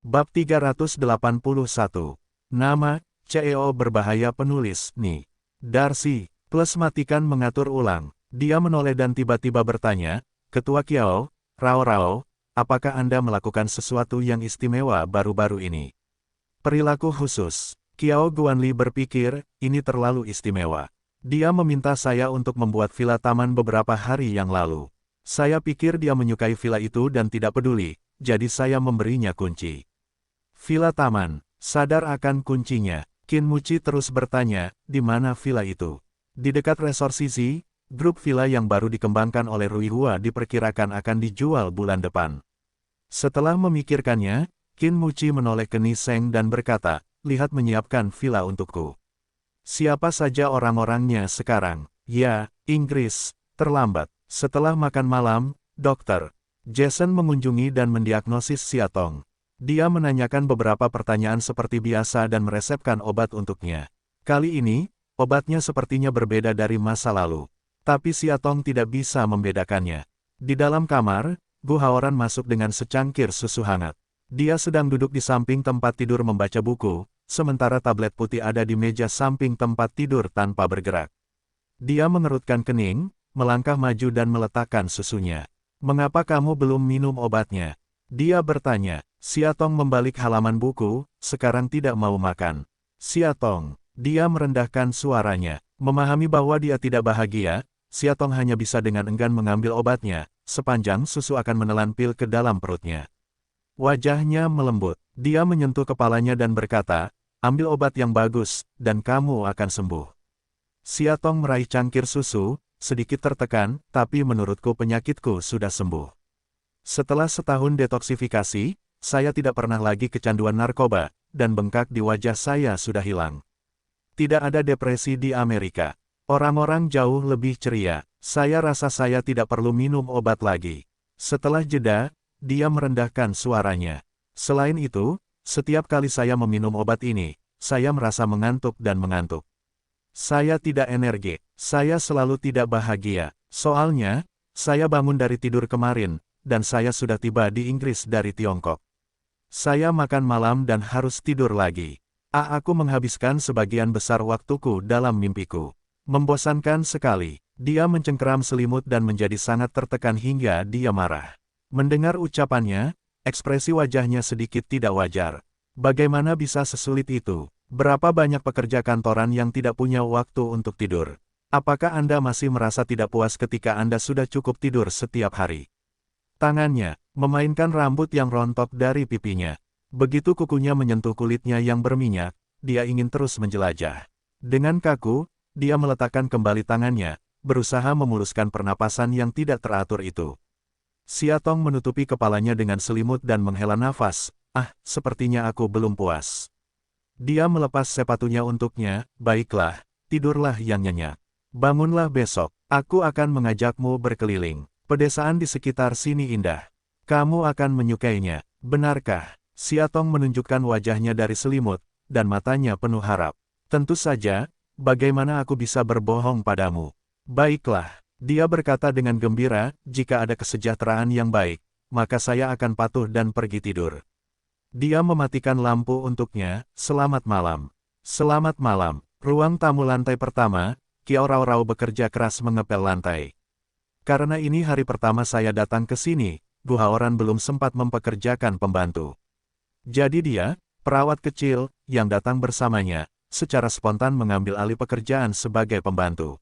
Bab 381. Nama, CEO berbahaya penulis, Ni. Darcy, plus matikan mengatur ulang. Dia menoleh dan tiba-tiba bertanya, Ketua Kiao, Rao, apakah Anda melakukan sesuatu yang istimewa baru-baru ini? Perilaku khusus. Kiao Guanli berpikir, ini terlalu istimewa. Dia meminta saya untuk membuat villa taman beberapa hari yang lalu. Saya pikir dia menyukai villa itu dan tidak peduli, jadi saya memberinya kunci. Villa taman, sadar akan kuncinya. Qin Muci terus bertanya, di mana villa itu? Di dekat Resort Sisi, grup villa yang baru dikembangkan oleh Rui Hua diperkirakan akan dijual bulan depan. Setelah memikirkannya, Qin Muci menoleh ke Ni Seng dan berkata, lihat menyiapkan villa untukku. Siapa saja orang-orangnya sekarang? Ya, Inggris, terlambat. Setelah makan malam, Dr. Jason mengunjungi dan mendiagnosis Siatong. Dia menanyakan beberapa pertanyaan seperti biasa dan meresepkan obat untuknya. Kali ini, obatnya sepertinya berbeda dari masa lalu. Tapi Siatong tidak bisa membedakannya. Di dalam kamar, Gu Haoran masuk dengan secangkir susu hangat. Dia sedang duduk di samping tempat tidur membaca buku, sementara tablet putih ada di meja samping tempat tidur tanpa bergerak. Dia mengerutkan kening, melangkah maju dan meletakkan susunya. Mengapa kamu belum minum obatnya? Dia bertanya. Siatong membalik halaman buku, sekarang tidak mau makan. Siatong, dia merendahkan suaranya. Memahami bahwa dia tidak bahagia, Siatong hanya bisa dengan enggan mengambil obatnya, sepanjang susu akan menelan pil ke dalam perutnya. Wajahnya melembut, dia menyentuh kepalanya dan berkata, ambil obat yang bagus, dan kamu akan sembuh. Siatong meraih cangkir susu, sedikit tertekan, tapi menurutku penyakitku sudah sembuh. Setelah setahun detoksifikasi, saya tidak pernah lagi kecanduan narkoba, dan bengkak di wajah saya sudah hilang. Tidak ada depresi di Amerika. Orang-orang jauh lebih ceria. Saya rasa saya tidak perlu minum obat lagi. Setelah jeda, dia merendahkan suaranya. Selain itu, setiap kali saya meminum obat ini, saya merasa mengantuk dan mengantuk. Saya tidak energi. Saya selalu tidak bahagia. Soalnya, saya bangun dari tidur kemarin, dan saya sudah tiba di Inggris dari Tiongkok. Saya makan malam dan harus tidur lagi. Aku menghabiskan sebagian besar waktuku dalam mimpiku. Membosankan sekali. Dia mencengkeram selimut dan menjadi sangat tertekan hingga dia marah. Mendengar ucapannya, ekspresi wajahnya sedikit tidak wajar. Bagaimana bisa sesulit itu? Berapa banyak pekerja kantoran yang tidak punya waktu untuk tidur? Apakah Anda masih merasa tidak puas ketika Anda sudah cukup tidur setiap hari? Tangannya memainkan rambut yang rontok dari pipinya. Begitu kukunya menyentuh kulitnya yang berminyak, dia ingin terus menjelajah. Dengan kaku, dia meletakkan kembali tangannya, berusaha memuluskan pernapasan yang tidak teratur itu. Siatong menutupi kepalanya dengan selimut dan menghela nafas. Sepertinya aku belum puas. Dia melepas sepatunya untuknya. Baiklah, tidurlah yang nyenyak. Bangunlah besok, aku akan mengajakmu berkeliling. Pedesaan di sekitar sini indah. Kamu akan menyukainya, benarkah? Siatong menunjukkan wajahnya dari selimut, dan matanya penuh harap. Tentu saja, bagaimana aku bisa berbohong padamu? Baiklah, dia berkata dengan gembira, jika ada kesejahteraan yang baik, maka saya akan patuh dan pergi tidur. Dia mematikan lampu untuknya. Selamat malam. Selamat malam. Ruang tamu lantai pertama, Kiao Rao bekerja keras mengepel lantai. Karena ini hari pertama saya datang ke sini, Gu Haoran belum sempat mempekerjakan pembantu. Jadi dia, perawat kecil, yang datang bersamanya, secara spontan mengambil alih pekerjaan sebagai pembantu.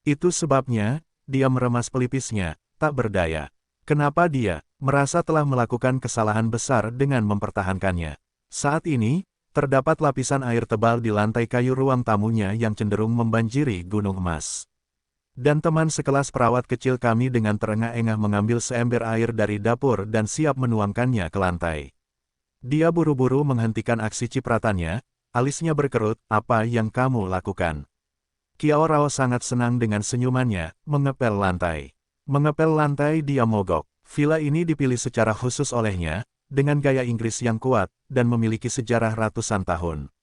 Itu sebabnya, dia meremas pelipisnya, tak berdaya. Kenapa dia merasa telah melakukan kesalahan besar dengan mempertahankannya? Saat ini, terdapat lapisan air tebal di lantai kayu ruang tamunya yang cenderung membanjiri gunung emas. Dan teman sekelas perawat kecil kami dengan terengah-engah mengambil seember air dari dapur dan siap menuangkannya ke lantai. Dia buru-buru menghentikan aksi cipratannya, alisnya berkerut, apa yang kamu lakukan? Kiao Rao sangat senang dengan senyumannya, mengepel lantai. Mengepel lantai dia mogok. Villa ini dipilih secara khusus olehnya, dengan gaya Inggris yang kuat, dan memiliki sejarah ratusan tahun.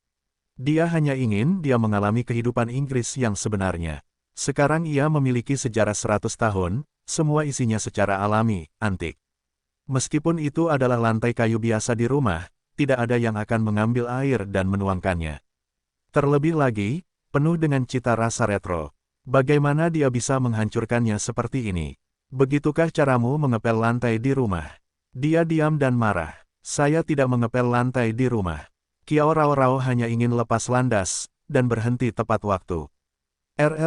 Dia hanya ingin dia mengalami kehidupan Inggris yang sebenarnya. Sekarang ia memiliki sejarah 100 tahun, semua isinya secara alami, antik. Meskipun itu adalah lantai kayu biasa di rumah, tidak ada yang akan mengambil air dan menuangkannya. Terlebih lagi, penuh dengan cita rasa retro. Bagaimana dia bisa menghancurkannya seperti ini? Begitukah caramu mengepel lantai di rumah? Dia diam dan marah. Saya tidak mengepel lantai di rumah. Kiao Rao Rao hanya ingin lepas landas, dan berhenti tepat waktu.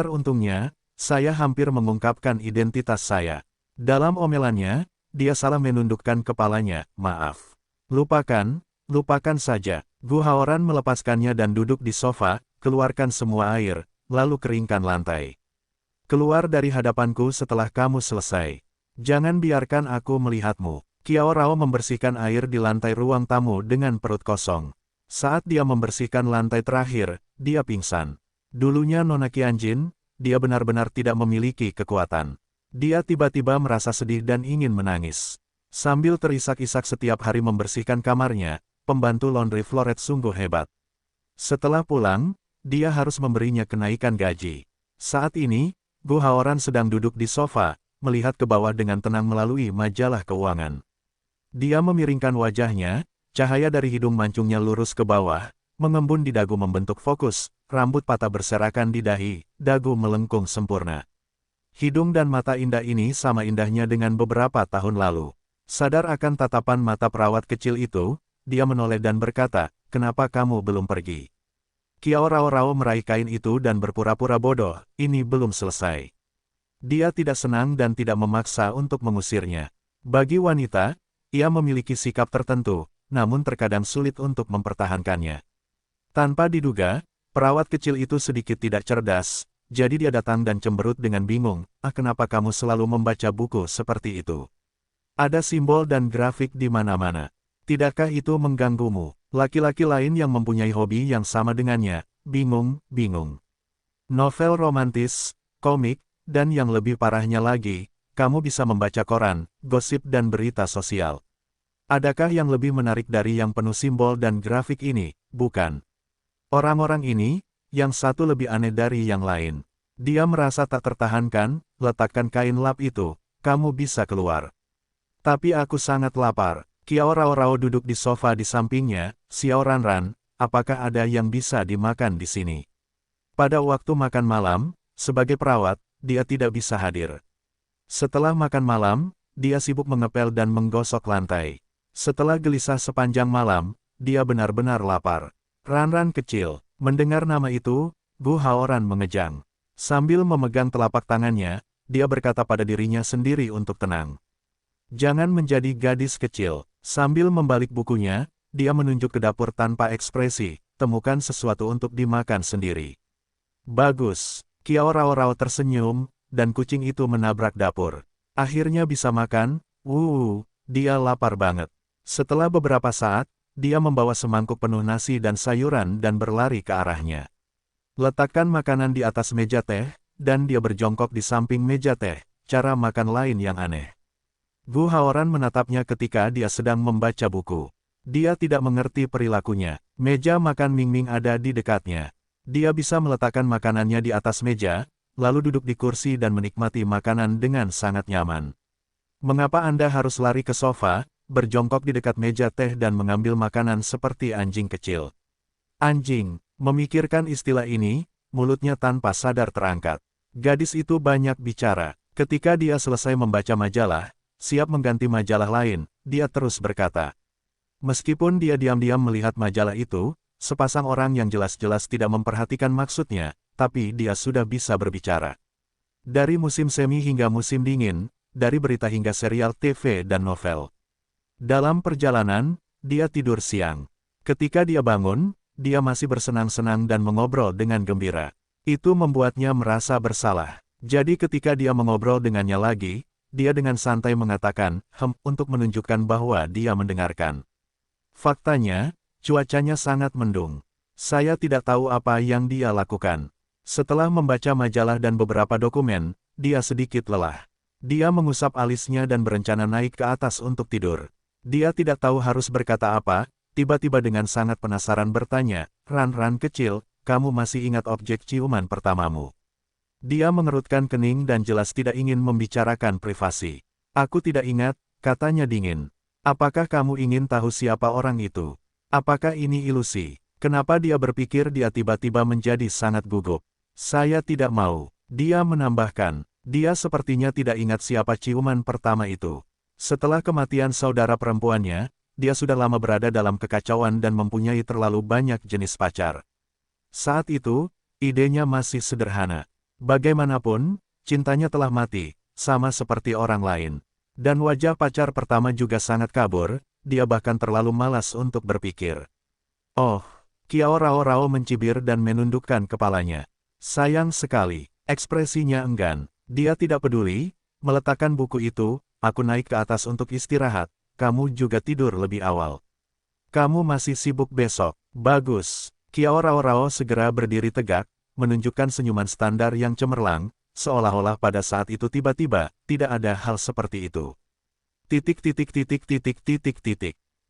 Untungnya, saya hampir mengungkapkan identitas saya. Dalam omelannya, dia salah menundukkan kepalanya, maaf. Lupakan saja. Gu Haoran melepaskannya dan duduk di sofa, keluarkan semua air, lalu keringkan lantai. Keluar dari hadapanku setelah kamu selesai. Jangan biarkan aku melihatmu. Kiao Rao membersihkan air di lantai ruang tamu dengan perut kosong. Saat dia membersihkan lantai terakhir, dia pingsan. Dulunya Nona Qianjin, dia benar-benar tidak memiliki kekuatan. Dia tiba-tiba merasa sedih dan ingin menangis. Sambil terisak-isak setiap hari membersihkan kamarnya, pembantu laundry Floret sungguh hebat. Setelah pulang, dia harus memberinya kenaikan gaji. Saat ini, Gu Haoran sedang duduk di sofa, melihat ke bawah dengan tenang melalui majalah keuangan. Dia memiringkan wajahnya, cahaya dari hidung mancungnya lurus ke bawah, mengembun di dagu membentuk fokus, rambut patah berserakan di dahi, dagu melengkung sempurna. Hidung dan mata indah ini sama indahnya dengan beberapa tahun lalu. Sadar akan tatapan mata perawat kecil itu, dia menoleh dan berkata, "Kenapa kamu belum pergi?" Kiao Rao Rao meraih kain itu dan berpura-pura bodoh, ini belum selesai. Dia tidak senang dan tidak memaksa untuk mengusirnya. Bagi wanita, ia memiliki sikap tertentu, namun terkadang sulit untuk mempertahankannya. Tanpa diduga, perawat kecil itu sedikit tidak cerdas, jadi dia datang dan cemberut dengan bingung, kenapa kamu selalu membaca buku seperti itu? Ada simbol dan grafik di mana-mana. Tidakkah itu mengganggumu? Laki-laki lain yang mempunyai hobi yang sama dengannya, bingung. Novel romantis, komik, dan yang lebih parahnya lagi, kamu bisa membaca koran, gosip dan berita sosial. Adakah yang lebih menarik dari yang penuh simbol dan grafik ini? Bukan. Orang-orang ini, yang satu lebih aneh dari yang lain. Dia merasa tak tertahankan, letakkan kain lap itu, kamu bisa keluar. Tapi aku sangat lapar. Kiao Rao Rao duduk di sofa di sampingnya, Xiao Ranran, apakah ada yang bisa dimakan di sini? Pada waktu makan malam, sebagai perawat, dia tidak bisa hadir. Setelah makan malam, dia sibuk mengepel dan menggosok lantai. Setelah gelisah sepanjang malam, dia benar-benar lapar. Ranran kecil, mendengar nama itu, Gu Haoran mengejang. Sambil memegang telapak tangannya, dia berkata pada dirinya sendiri untuk tenang. Jangan menjadi gadis kecil. Sambil membalik bukunya, dia menunjuk ke dapur tanpa ekspresi, temukan sesuatu untuk dimakan sendiri. Bagus. Kiao Rao Rao tersenyum, dan kucing itu menabrak dapur. Akhirnya bisa makan, dia lapar banget. Setelah beberapa saat, dia membawa semangkuk penuh nasi dan sayuran dan berlari ke arahnya. Letakkan makanan di atas meja teh, dan dia berjongkok di samping meja teh, cara makan lain yang aneh. Gu Haoran menatapnya ketika dia sedang membaca buku. Dia tidak mengerti perilakunya. Meja makan Ming Ming ada di dekatnya. Dia bisa meletakkan makanannya di atas meja, lalu duduk di kursi dan menikmati makanan dengan sangat nyaman. Mengapa Anda harus lari ke sofa, berjongkok di dekat meja teh dan mengambil makanan seperti anjing kecil? Anjing, memikirkan istilah ini, mulutnya tanpa sadar terangkat. Gadis itu banyak bicara. Ketika dia selesai membaca majalah, siap mengganti majalah lain, dia terus berkata. Meskipun dia diam-diam melihat majalah itu, sepasang orang yang jelas-jelas tidak memperhatikan maksudnya, tapi dia sudah bisa berbicara. Dari musim semi hingga musim dingin, dari berita hingga serial TV dan novel. Dalam perjalanan, dia tidur siang. Ketika dia bangun, dia masih bersenang-senang dan mengobrol dengan gembira. Itu membuatnya merasa bersalah. Jadi ketika dia mengobrol dengannya lagi, dia dengan santai mengatakan, untuk menunjukkan bahwa dia mendengarkan. Faktanya, cuacanya sangat mendung. Saya tidak tahu apa yang dia lakukan. Setelah membaca majalah dan beberapa dokumen, dia sedikit lelah. Dia mengusap alisnya dan berencana naik ke atas untuk tidur. Dia tidak tahu harus berkata apa, tiba-tiba dengan sangat penasaran bertanya, Ran kecil, kamu masih ingat objek ciuman pertamamu? Dia mengerutkan kening dan jelas tidak ingin membicarakan privasi. Aku tidak ingat, katanya dingin. Apakah kamu ingin tahu siapa orang itu? Apakah ini ilusi? Kenapa dia berpikir dia tiba-tiba menjadi sangat gugup? Saya tidak mau. Dia menambahkan, dia sepertinya tidak ingat siapa ciuman pertama itu. Setelah kematian saudara perempuannya, dia sudah lama berada dalam kekacauan dan mempunyai terlalu banyak jenis pacar. Saat itu, idenya masih sederhana. Bagaimanapun, cintanya telah mati, sama seperti orang lain. Dan wajah pacar pertama juga sangat kabur, dia bahkan terlalu malas untuk berpikir. Oh, Kiao Rao mencibir dan menundukkan kepalanya. Sayang sekali, ekspresinya enggan. Dia tidak peduli, meletakkan buku itu, aku naik ke atas untuk istirahat, kamu juga tidur lebih awal. Kamu masih sibuk besok, bagus. Kiao Rao segera berdiri tegak, menunjukkan senyuman standar yang cemerlang, seolah-olah pada saat itu tiba-tiba, tidak ada hal seperti itu.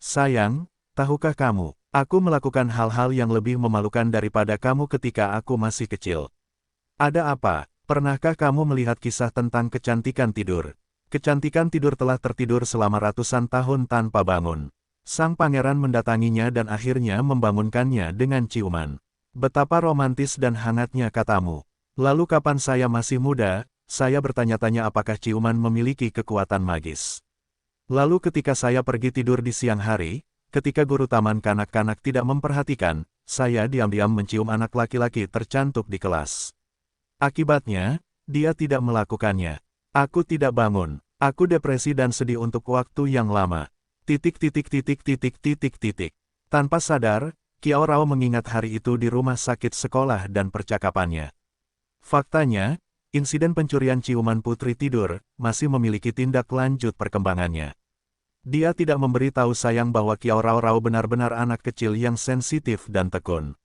Sayang, tahukah kamu, aku melakukan hal-hal yang lebih memalukan daripada kamu ketika aku masih kecil. Ada apa? Pernahkah kamu melihat kisah tentang kecantikan tidur? Kecantikan tidur telah tertidur selama ratusan tahun tanpa bangun. Sang pangeran mendatanginya dan akhirnya membangunkannya dengan ciuman. Betapa romantis dan hangatnya katamu. Lalu kapan saya masih muda, saya bertanya-tanya apakah ciuman memiliki kekuatan magis. Lalu ketika saya pergi tidur di siang hari, ketika guru taman kanak-kanak tidak memperhatikan, saya diam-diam mencium anak laki-laki tercantik di kelas. Akibatnya, dia tidak melakukannya. Aku tidak bangun, aku depresi dan sedih untuk waktu yang lama. Tanpa sadar, Kiao Rao mengingat hari itu di rumah sakit sekolah dan percakapannya. Faktanya, insiden pencurian ciuman putri tidur masih memiliki tindak lanjut perkembangannya. Dia tidak memberi tahu sayang bahwa Kiao Rao benar-benar anak kecil yang sensitif dan tekun.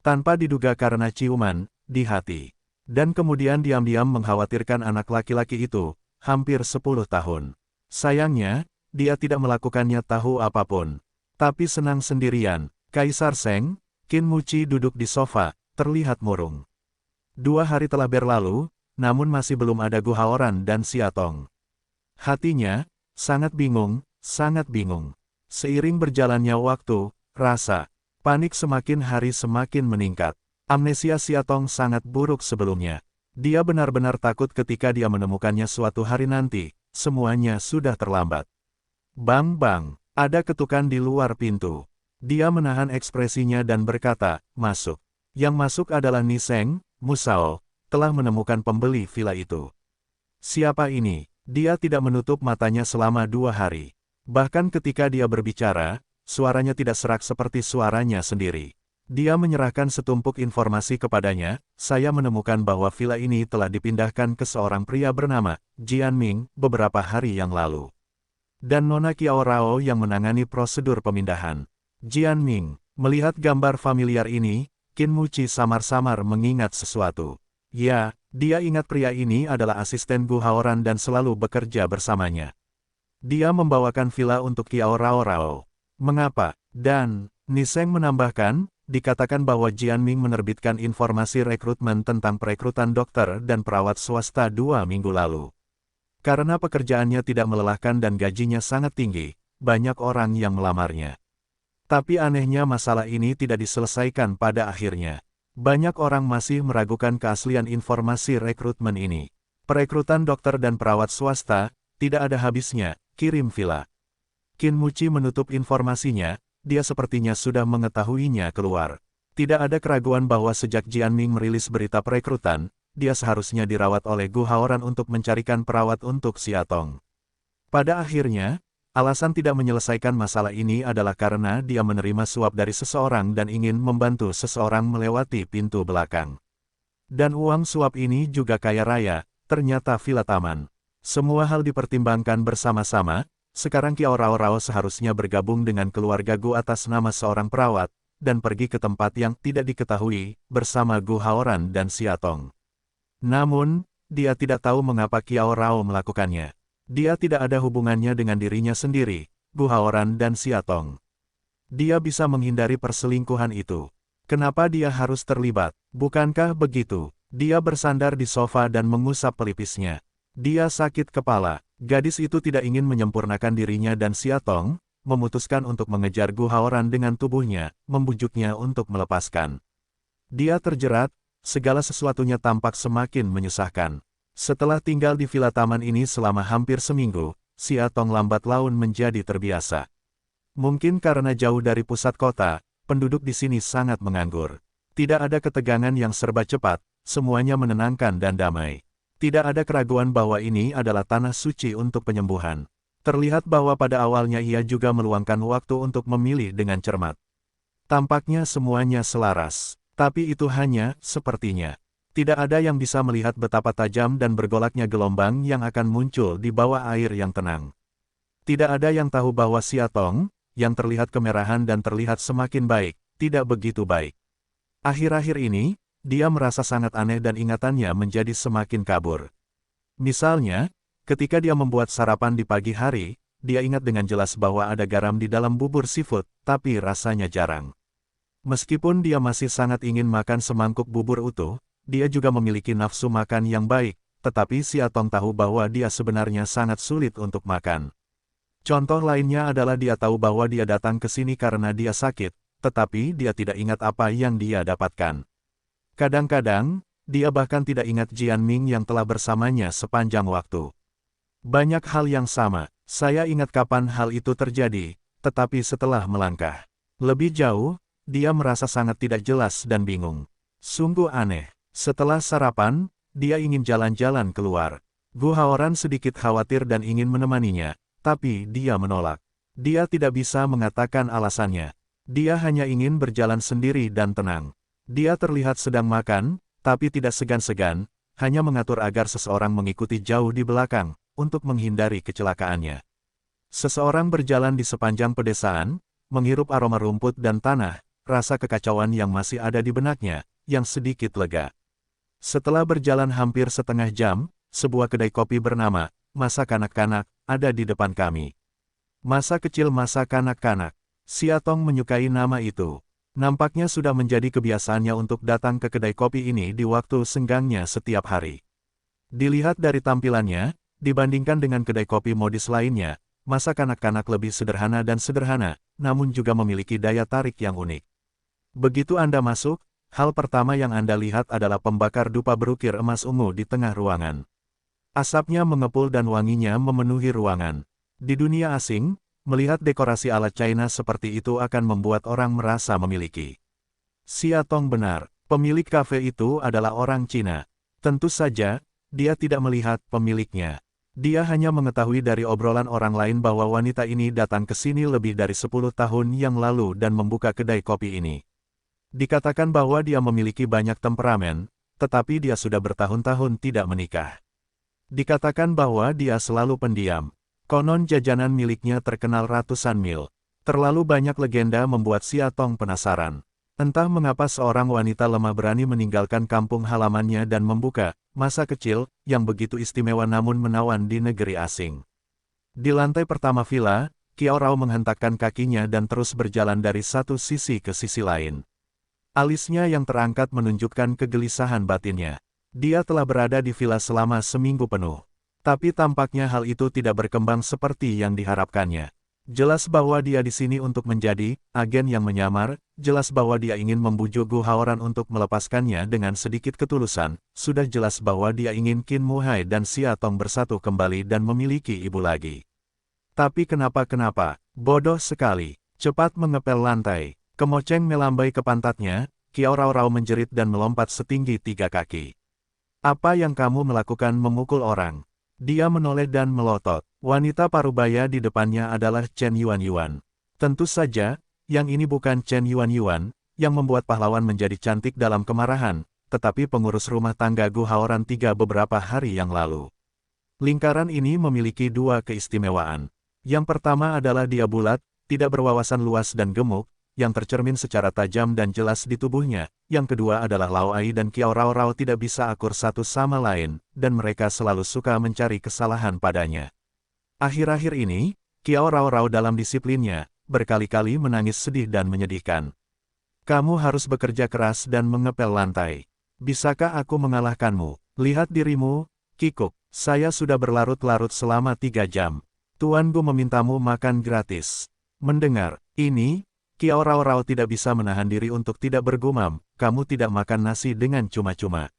Tanpa diduga karena ciuman, di hati. Dan kemudian diam-diam mengkhawatirkan anak laki-laki itu, hampir 10 tahun. Sayangnya, dia tidak melakukannya tahu apapun. Tapi senang sendirian. Kaisar Seng, Qin Muci duduk di sofa, terlihat murung. 2 hari telah berlalu, namun masih belum ada Gu Haoran dan Xiatong. Hatinya, sangat bingung, sangat bingung. Seiring berjalannya waktu, rasa panik semakin hari semakin meningkat. Amnesia Xiatong sangat buruk sebelumnya. Dia benar-benar takut ketika dia menemukannya suatu hari nanti, semuanya sudah terlambat. Bang, ada ketukan di luar pintu. Dia menahan ekspresinya dan berkata, masuk. Yang masuk adalah Niseng, Musao, telah menemukan pembeli villa itu. Siapa ini? Dia tidak menutup matanya selama 2 hari. Bahkan ketika dia berbicara, suaranya tidak serak seperti suaranya sendiri. Dia menyerahkan setumpuk informasi kepadanya, saya menemukan bahwa villa ini telah dipindahkan ke seorang pria bernama Jianming beberapa hari yang lalu. Dan Nona Kiao Rao yang menangani prosedur pemindahan. Jianming, melihat gambar familiar ini, Qin Muci samar-samar mengingat sesuatu. Ya, dia ingat pria ini adalah asisten Gu Haoran dan selalu bekerja bersamanya. Dia membawakan villa untuk Kiao Rao. Mengapa? Dan, Niseng menambahkan, dikatakan bahwa Jianming menerbitkan informasi rekrutmen tentang perekrutan dokter dan perawat swasta 2 minggu lalu. Karena pekerjaannya tidak melelahkan dan gajinya sangat tinggi, banyak orang yang melamarnya. Tapi anehnya masalah ini tidak diselesaikan pada akhirnya. Banyak orang masih meragukan keaslian informasi rekrutmen ini. Perekrutan dokter dan perawat swasta, tidak ada habisnya, kirim villa. Qin Muci menutup informasinya, dia sepertinya sudah mengetahuinya keluar. Tidak ada keraguan bahwa sejak Jianming merilis berita perekrutan, dia seharusnya dirawat oleh Gu Haoran untuk mencarikan perawat untuk Xiatong. Pada akhirnya, alasan tidak menyelesaikan masalah ini adalah karena dia menerima suap dari seseorang dan ingin membantu seseorang melewati pintu belakang. Dan uang suap ini juga kaya raya, ternyata villa taman. Semua hal dipertimbangkan bersama-sama, sekarang Kiao Rao seharusnya bergabung dengan keluarga Gu atas nama seorang perawat, dan pergi ke tempat yang tidak diketahui, bersama Gu Haoran dan Xiatong. Namun, dia tidak tahu mengapa Kiao Rao melakukannya. Dia tidak ada hubungannya dengan dirinya sendiri, Gu Haoran dan Xiatong. Dia bisa menghindari perselingkuhan itu. Kenapa dia harus terlibat? Bukankah begitu? Dia bersandar di sofa dan mengusap pelipisnya. Dia sakit kepala. Gadis itu tidak ingin menyempurnakan dirinya dan Xiatong, memutuskan untuk mengejar Gu Haoran dengan tubuhnya, membujuknya untuk melepaskan. Dia terjerat, segala sesuatunya tampak semakin menyusahkan. Setelah tinggal di villa taman ini selama hampir seminggu, Xia Tong lambat laun menjadi terbiasa. Mungkin karena jauh dari pusat kota, penduduk di sini sangat menganggur. Tidak ada ketegangan yang serba cepat, semuanya menenangkan dan damai. Tidak ada keraguan bahwa ini adalah tanah suci untuk penyembuhan. Terlihat bahwa pada awalnya ia juga meluangkan waktu untuk memilih dengan cermat. Tampaknya semuanya selaras, tapi itu hanya sepertinya. Tidak ada yang bisa melihat betapa tajam dan bergolaknya gelombang yang akan muncul di bawah air yang tenang. Tidak ada yang tahu bahwa Xia Tong, yang terlihat kemerahan dan terlihat semakin baik, tidak begitu baik. Akhir-akhir ini, dia merasa sangat aneh dan ingatannya menjadi semakin kabur. Misalnya, ketika dia membuat sarapan di pagi hari, dia ingat dengan jelas bahwa ada garam di dalam bubur seafood, tapi rasanya jarang. Meskipun dia masih sangat ingin makan semangkuk bubur utuh, dia juga memiliki nafsu makan yang baik, tetapi Xia Tong tahu bahwa dia sebenarnya sangat sulit untuk makan. Contoh lainnya adalah dia tahu bahwa dia datang ke sini karena dia sakit, tetapi dia tidak ingat apa yang dia dapatkan. Kadang-kadang, dia bahkan tidak ingat Jian Ming yang telah bersamanya sepanjang waktu. Banyak hal yang sama, saya ingat kapan hal itu terjadi, tetapi setelah melangkah lebih jauh, dia merasa sangat tidak jelas dan bingung. Sungguh aneh. Setelah sarapan, dia ingin jalan-jalan keluar. Gu Haoran sedikit khawatir dan ingin menemaninya, tapi dia menolak. Dia tidak bisa mengatakan alasannya. Dia hanya ingin berjalan sendiri dan tenang. Dia terlihat sedang makan, tapi tidak segan-segan, hanya mengatur agar seseorang mengikuti jauh di belakang, untuk menghindari kecelakaannya. Seseorang berjalan di sepanjang pedesaan, menghirup aroma rumput dan tanah, rasa kekacauan yang masih ada di benaknya, yang sedikit lega. Setelah berjalan hampir setengah jam, sebuah kedai kopi bernama Masa Kanak-Kanak ada di depan kami. Masa kecil masa kanak-kanak. Xia Tong menyukai nama itu. Nampaknya sudah menjadi kebiasaannya untuk datang ke kedai kopi ini di waktu senggangnya setiap hari. Dilihat dari tampilannya, dibandingkan dengan kedai kopi modis lainnya, Masa Kanak-Kanak lebih sederhana dan sederhana, namun juga memiliki daya tarik yang unik. Begitu Anda masuk, hal pertama yang Anda lihat adalah pembakar dupa berukir emas ungu di tengah ruangan. Asapnya mengepul dan wanginya memenuhi ruangan. Di dunia asing, melihat dekorasi ala China seperti itu akan membuat orang merasa memiliki. Xia Tong benar, pemilik kafe itu adalah orang Cina. Tentu saja, dia tidak melihat pemiliknya. Dia hanya mengetahui dari obrolan orang lain bahwa wanita ini datang ke sini lebih dari 10 tahun yang lalu dan membuka kedai kopi ini. Dikatakan bahwa dia memiliki banyak temperamen, tetapi dia sudah bertahun-tahun tidak menikah. Dikatakan bahwa dia selalu pendiam. Konon jajanan miliknya terkenal ratusan mil. Terlalu banyak legenda membuat Xia Tong penasaran. Entah mengapa seorang wanita lemah berani meninggalkan kampung halamannya dan membuka masa kecil yang begitu istimewa namun menawan di negeri asing. Di lantai pertama villa, Qiao Rao menghentakkan kakinya dan terus berjalan dari satu sisi ke sisi lain. Alisnya yang terangkat menunjukkan kegelisahan batinnya. Dia telah berada di villa selama seminggu penuh. Tapi tampaknya hal itu tidak berkembang seperti yang diharapkannya. Jelas bahwa dia di sini untuk menjadi agen yang menyamar, jelas bahwa dia ingin membujuk Gu Haoran untuk melepaskannya dengan sedikit ketulusan, sudah jelas bahwa dia ingin Qin Muhai dan Xia Tong bersatu kembali dan memiliki ibu lagi. Tapi kenapa, bodoh sekali, cepat mengepel lantai. Kemoceng melambai ke pantatnya, Qiao Rao menjerit dan melompat setinggi 3 kaki. Apa yang kamu melakukan memukul orang? Dia menoleh dan melotot. Wanita parubaya di depannya adalah Chen Yuan. Tentu saja, yang ini bukan Chen Yuan, yang membuat pahlawan menjadi cantik dalam kemarahan, tetapi pengurus rumah tangga Gu Haoran 3 beberapa hari yang lalu. Lingkaran ini memiliki 2 keistimewaan. Yang pertama adalah dia bulat, tidak berwawasan luas dan gemuk, yang tercermin secara tajam dan jelas di tubuhnya. Yang kedua adalah Lao Ai dan Qiao Rao tidak bisa akur satu sama lain, dan mereka selalu suka mencari kesalahan padanya. Akhir-akhir ini, Qiao Rao dalam disiplinnya, berkali-kali menangis sedih dan menyedihkan. Kamu harus bekerja keras dan mengepel lantai. Bisakah aku mengalahkanmu? Lihat dirimu, kikuk. Saya sudah berlarut-larut selama 3 jam. Tuanku memintamu makan gratis. Mendengar ini, Kiao Rao tidak bisa menahan diri untuk tidak bergumam, kamu tidak makan nasi dengan cuma-cuma.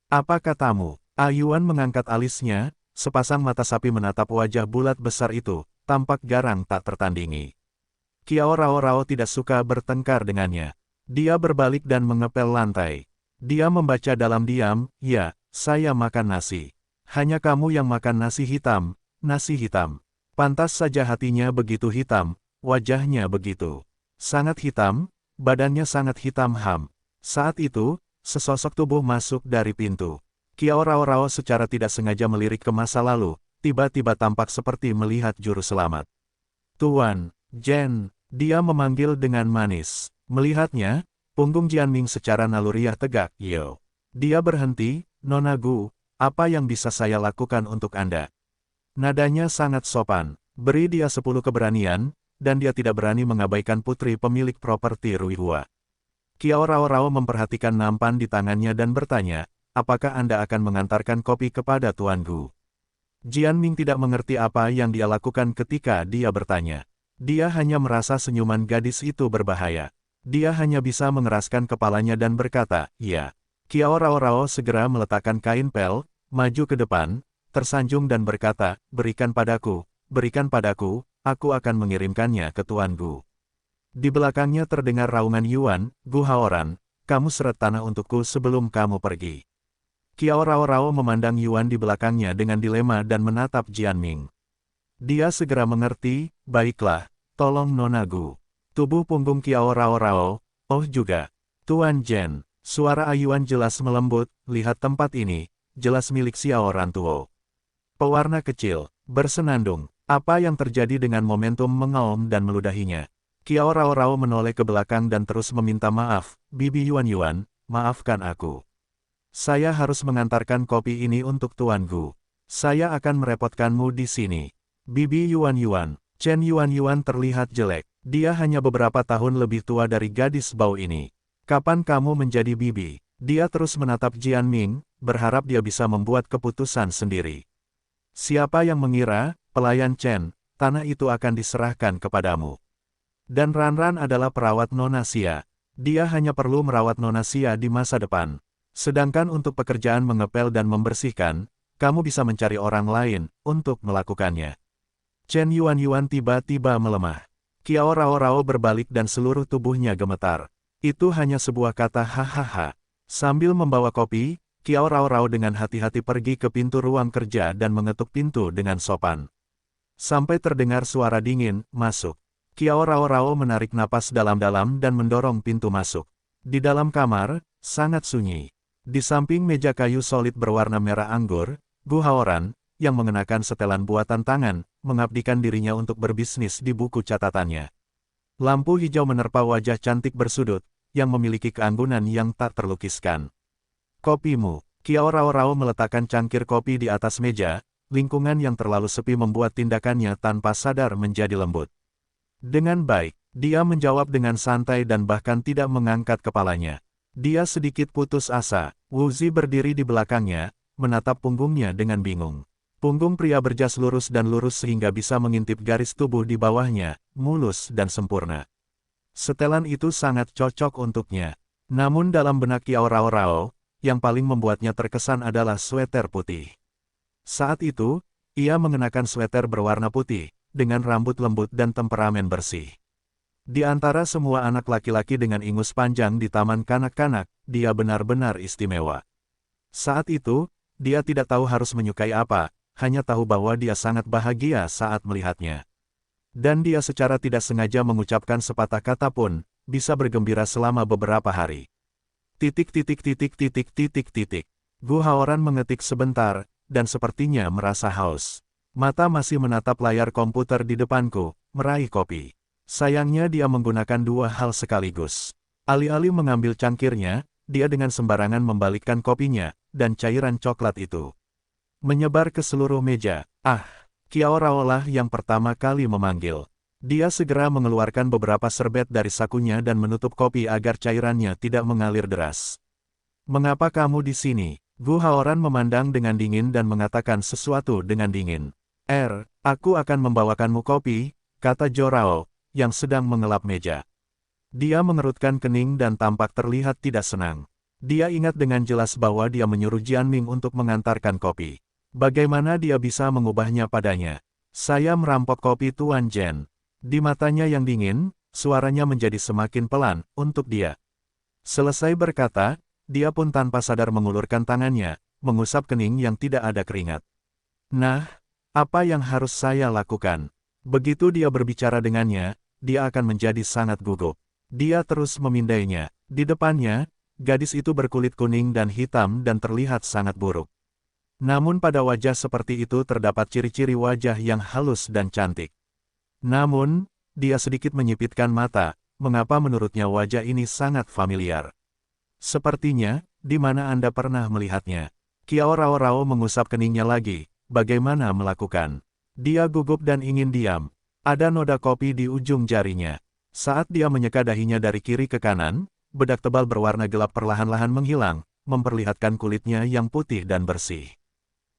Apa katamu? Yuan mengangkat alisnya, sepasang mata sapi menatap wajah bulat besar itu, tampak garang tak tertandingi. Kiao Rao tidak suka bertengkar dengannya. Dia berbalik dan mengepel lantai. Dia membaca dalam diam, ya, saya makan nasi. Hanya kamu yang makan nasi hitam, nasi hitam. Pantas saja hatinya begitu hitam, wajahnya begitu sangat hitam, badannya sangat hitam ham. Saat itu, sesosok tubuh masuk dari pintu. Kiao Rao secara tidak sengaja melirik ke masa lalu, tiba-tiba tampak seperti melihat juru selamat. Tuan, Jen, dia memanggil dengan manis. Melihatnya, punggung Jianming secara naluriah tegak, yo. Dia berhenti, Nona Gu, apa yang bisa saya lakukan untuk Anda? Nadanya sangat sopan, beri dia 10 keberanian, dan dia tidak berani mengabaikan putri pemilik properti Ruihua. Kiao Rao memperhatikan nampan di tangannya dan bertanya, apakah Anda akan mengantarkan kopi kepada Tuan Gu? Jianming tidak mengerti apa yang dia lakukan ketika dia bertanya. Dia hanya merasa senyuman gadis itu berbahaya. Dia hanya bisa mengeraskan kepalanya dan berkata, ya. Kiao Rao segera meletakkan kain pel, maju ke depan, tersanjung dan berkata, berikan padaku, aku akan mengirimkannya ke Tuan Gu. Di belakangnya terdengar raungan Yuan, Gu Haoran, kamu seret tanah untukku sebelum kamu pergi. Kiao Rao memandang Yuan di belakangnya dengan dilema dan menatap Jianming. Dia segera mengerti, baiklah, tolong Nona Gu. Tubuh punggung Kiao Rao, oh juga. Tuan Jen, suara Yuan jelas melembut, lihat tempat ini, jelas milik Xiao Rantuo. Pewarna kecil, bersenandung, apa yang terjadi dengan momentum mengaum dan meludahinya. Kiao Rao menoleh ke belakang dan terus meminta maaf, Bibi Yuan, maafkan aku. Saya harus mengantarkan kopi ini untuk Tuan Gu. Saya akan merepotkanmu di sini. Bibi Yuan, Chen Yuan terlihat jelek. Dia hanya beberapa tahun lebih tua dari gadis bau ini. Kapan kamu menjadi bibi? Dia terus menatap Jianming, berharap dia bisa membuat keputusan sendiri. Siapa yang mengira, pelayan Chen, tanah itu akan diserahkan kepadamu. Dan Ran adalah perawat Nona Xia. Dia hanya perlu merawat Nona Xia di masa depan. Sedangkan untuk pekerjaan mengepel dan membersihkan, kamu bisa mencari orang lain untuk melakukannya. Chen Yuan tiba-tiba melemah. Kiao Rao berbalik dan seluruh tubuhnya gemetar. Itu hanya sebuah kata hahaha. Sambil membawa kopi, Kiao Rao dengan hati-hati pergi ke pintu ruang kerja dan mengetuk pintu dengan sopan. Sampai terdengar suara dingin, masuk. Kiao Rao menarik napas dalam-dalam dan mendorong pintu masuk. Di dalam kamar, sangat sunyi. Di samping meja kayu solid berwarna merah anggur, Gu Haoran, yang mengenakan setelan buatan tangan, mengabdikan dirinya untuk berbisnis di buku catatannya. Lampu hijau menerpa wajah cantik bersudut, yang memiliki keanggunan yang tak terlukiskan. Kopimu. Kiao Rao meletakkan cangkir kopi di atas meja, lingkungan yang terlalu sepi membuat tindakannya tanpa sadar menjadi lembut. Dengan baik, dia menjawab dengan santai dan bahkan tidak mengangkat kepalanya. Dia sedikit putus asa. Wuzi berdiri di belakangnya, menatap punggungnya dengan bingung. Punggung pria berjas lurus dan lurus sehingga bisa mengintip garis tubuh di bawahnya, mulus dan sempurna. Setelan itu sangat cocok untuknya. Namun dalam benak Kiao Rao, yang paling membuatnya terkesan adalah sweter putih. Saat itu, ia mengenakan sweter berwarna putih, dengan rambut lembut dan temperamen bersih. Di antara semua anak laki-laki dengan ingus panjang di taman kanak-kanak, dia benar-benar istimewa. Saat itu, dia tidak tahu harus menyukai apa, hanya tahu bahwa dia sangat bahagia saat melihatnya. Dan dia secara tidak sengaja mengucapkan sepatah kata pun, bisa bergembira selama beberapa hari. Gu Haoran mengetik sebentar, dan sepertinya merasa haus. Mata masih menatap layar komputer di depanku, meraih kopi. Sayangnya dia menggunakan dua hal sekaligus. Alih-alih mengambil cangkirnya, dia dengan sembarangan membalikkan kopinya, dan cairan coklat itu menyebar ke seluruh meja. Kiao Rao lah yang pertama kali memanggil. Dia segera mengeluarkan beberapa serbet dari sakunya dan menutup kopi agar cairannya tidak mengalir deras. Mengapa kamu di sini? Gu Haoran memandang dengan dingin dan mengatakan sesuatu dengan dingin. Aku akan membawakanmu kopi, kata Zhou Rao, yang sedang mengelap meja. Dia mengerutkan kening dan tampak terlihat tidak senang. Dia ingat dengan jelas bahwa dia menyuruh Jianming untuk mengantarkan kopi. Bagaimana dia bisa mengubahnya padanya? Saya merampok kopi Tuan Jen. Di matanya yang dingin, suaranya menjadi semakin pelan untuk dia. Selesai berkata, dia pun tanpa sadar mengulurkan tangannya, mengusap kening yang tidak ada keringat. Nah, apa yang harus saya lakukan? Begitu dia berbicara dengannya, dia akan menjadi sangat gugup. Dia terus memindainya. Di depannya, gadis itu berkulit kuning dan hitam dan terlihat sangat buruk. Namun pada wajah seperti itu terdapat ciri-ciri wajah yang halus dan cantik. Namun, dia sedikit menyipitkan mata, mengapa menurutnya wajah ini sangat familiar. Sepertinya, di mana Anda pernah melihatnya? Kiao Rao mengusap keningnya lagi, bagaimana melakukan? Dia gugup dan ingin diam. Ada noda kopi di ujung jarinya. Saat dia menyeka dahinya dari kiri ke kanan, bedak tebal berwarna gelap perlahan-lahan menghilang, memperlihatkan kulitnya yang putih dan bersih.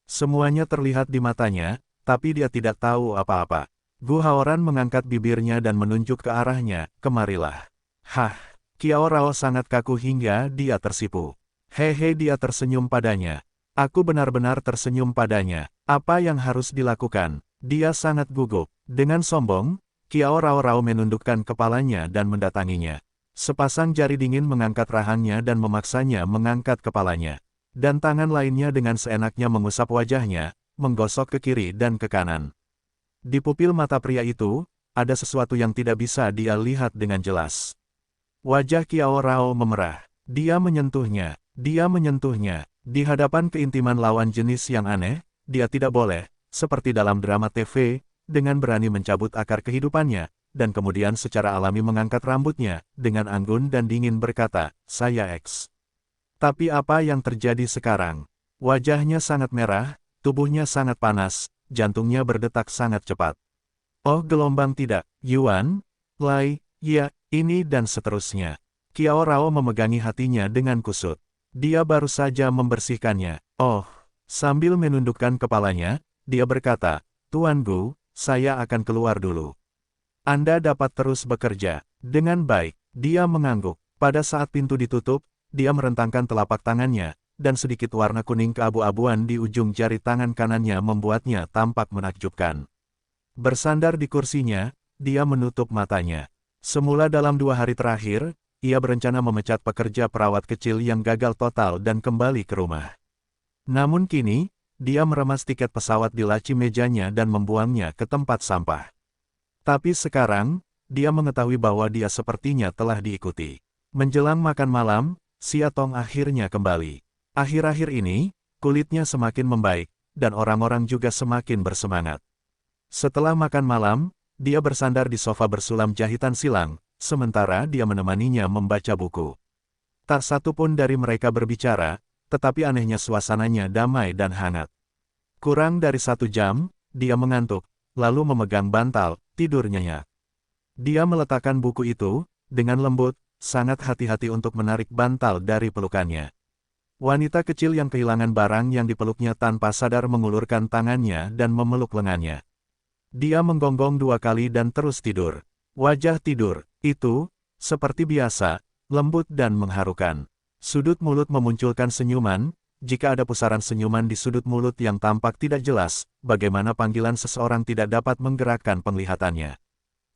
Semuanya terlihat di matanya, tapi dia tidak tahu apa-apa. Gu Haoran mengangkat bibirnya dan menunjuk ke arahnya, kemarilah. Hah, Kiao Rao sangat kaku hingga dia tersipu. Hehe, dia tersenyum padanya. Aku benar-benar tersenyum padanya. Apa yang harus dilakukan? Dia sangat gugup. Dengan sombong, Kiao Rao menundukkan kepalanya dan mendatanginya. Sepasang jari dingin mengangkat rahangnya dan memaksanya mengangkat kepalanya. Dan tangan lainnya dengan seenaknya mengusap wajahnya, menggosok ke kiri dan ke kanan. Di pupil mata pria itu, ada sesuatu yang tidak bisa dia lihat dengan jelas. Wajah Kiao Rao memerah. Dia menyentuhnya. Di hadapan keintiman lawan jenis yang aneh, dia tidak boleh, seperti dalam drama TV, dengan berani mencabut akar kehidupannya, dan kemudian secara alami mengangkat rambutnya, dengan anggun dan dingin berkata, saya X. Tapi apa yang terjadi sekarang? Wajahnya sangat merah, tubuhnya sangat panas, jantungnya berdetak sangat cepat. Oh gelombang tidak, Yuan, Lai, ya, ini dan seterusnya. Kiao Rao memegangi hatinya dengan kusut. Dia baru saja membersihkannya. Oh, sambil menundukkan kepalanya, dia berkata, Tuan Gu, saya akan keluar dulu. Anda dapat terus bekerja. Dengan baik, dia mengangguk. Pada saat pintu ditutup, dia merentangkan telapak tangannya, dan sedikit warna kuning keabu-abuan di ujung jari tangan kanannya membuatnya tampak menakjubkan. Bersandar di kursinya, dia menutup matanya. Semula dalam 2 hari terakhir, ia berencana memecat pekerja perawat kecil yang gagal total dan kembali ke rumah. Namun kini, dia meremas tiket pesawat di laci mejanya dan membuangnya ke tempat sampah. Tapi sekarang, dia mengetahui bahwa dia sepertinya telah diikuti. Menjelang makan malam, Xia Tong akhirnya kembali. Akhir-akhir ini, kulitnya semakin membaik, dan orang-orang juga semakin bersemangat. Setelah makan malam, dia bersandar di sofa bersulam jahitan silang, sementara dia menemaninya membaca buku. Tak satu pun dari mereka berbicara, tetapi anehnya suasananya damai dan hangat. Kurang dari 1 jam, dia mengantuk, lalu memegang bantal, tidur nyenyak. Dia meletakkan buku itu, dengan lembut, sangat hati-hati untuk menarik bantal dari pelukannya. Wanita kecil yang kehilangan barang yang dipeluknya tanpa sadar mengulurkan tangannya dan memeluk lengannya. Dia menggonggong 2 kali dan terus tidur. Wajah tidur itu, seperti biasa, lembut dan mengharukan. Sudut mulut memunculkan senyuman, jika ada pusaran senyuman di sudut mulut yang tampak tidak jelas, bagaimana panggilan seseorang tidak dapat menggerakkan penglihatannya.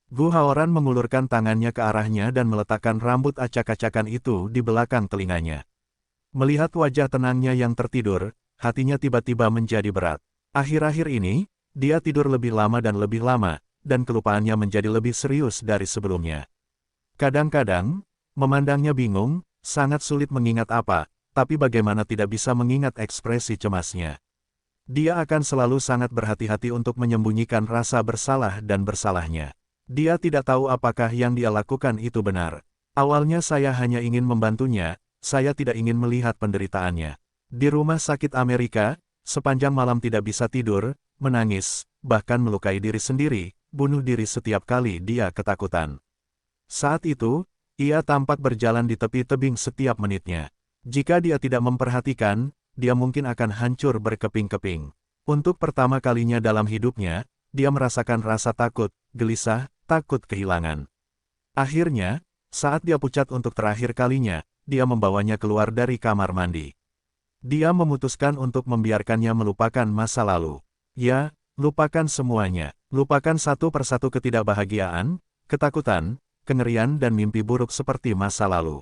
Gu Haoran mengulurkan tangannya ke arahnya dan meletakkan rambut acak-acakan itu di belakang telinganya. Melihat wajah tenangnya yang tertidur, hatinya tiba-tiba menjadi berat. Akhir-akhir ini, dia tidur lebih lama, dan kelupaannya menjadi lebih serius dari sebelumnya. Kadang-kadang, memandangnya bingung, sangat sulit mengingat apa, tapi bagaimana tidak bisa mengingat ekspresi cemasnya. Dia akan selalu sangat berhati-hati untuk menyembunyikan rasa bersalah dan bersalahnya. Dia tidak tahu apakah yang dia lakukan itu benar. Awalnya saya hanya ingin membantunya, saya tidak ingin melihat penderitaannya. Di rumah sakit Amerika, sepanjang malam tidak bisa tidur, menangis, bahkan melukai diri sendiri, bunuh diri setiap kali dia ketakutan. Saat itu, ia tampak berjalan di tepi tebing setiap menitnya. Jika dia tidak memperhatikan, dia mungkin akan hancur berkeping-keping. Untuk pertama kalinya dalam hidupnya, dia merasakan rasa takut, gelisah, takut kehilangan. Akhirnya, saat dia pucat untuk terakhir kalinya, dia membawanya keluar dari kamar mandi. Dia memutuskan untuk membiarkannya melupakan masa lalu. Ya, lupakan semuanya. Lupakan satu persatu ketidakbahagiaan, ketakutan, kengerian dan mimpi buruk seperti masa lalu.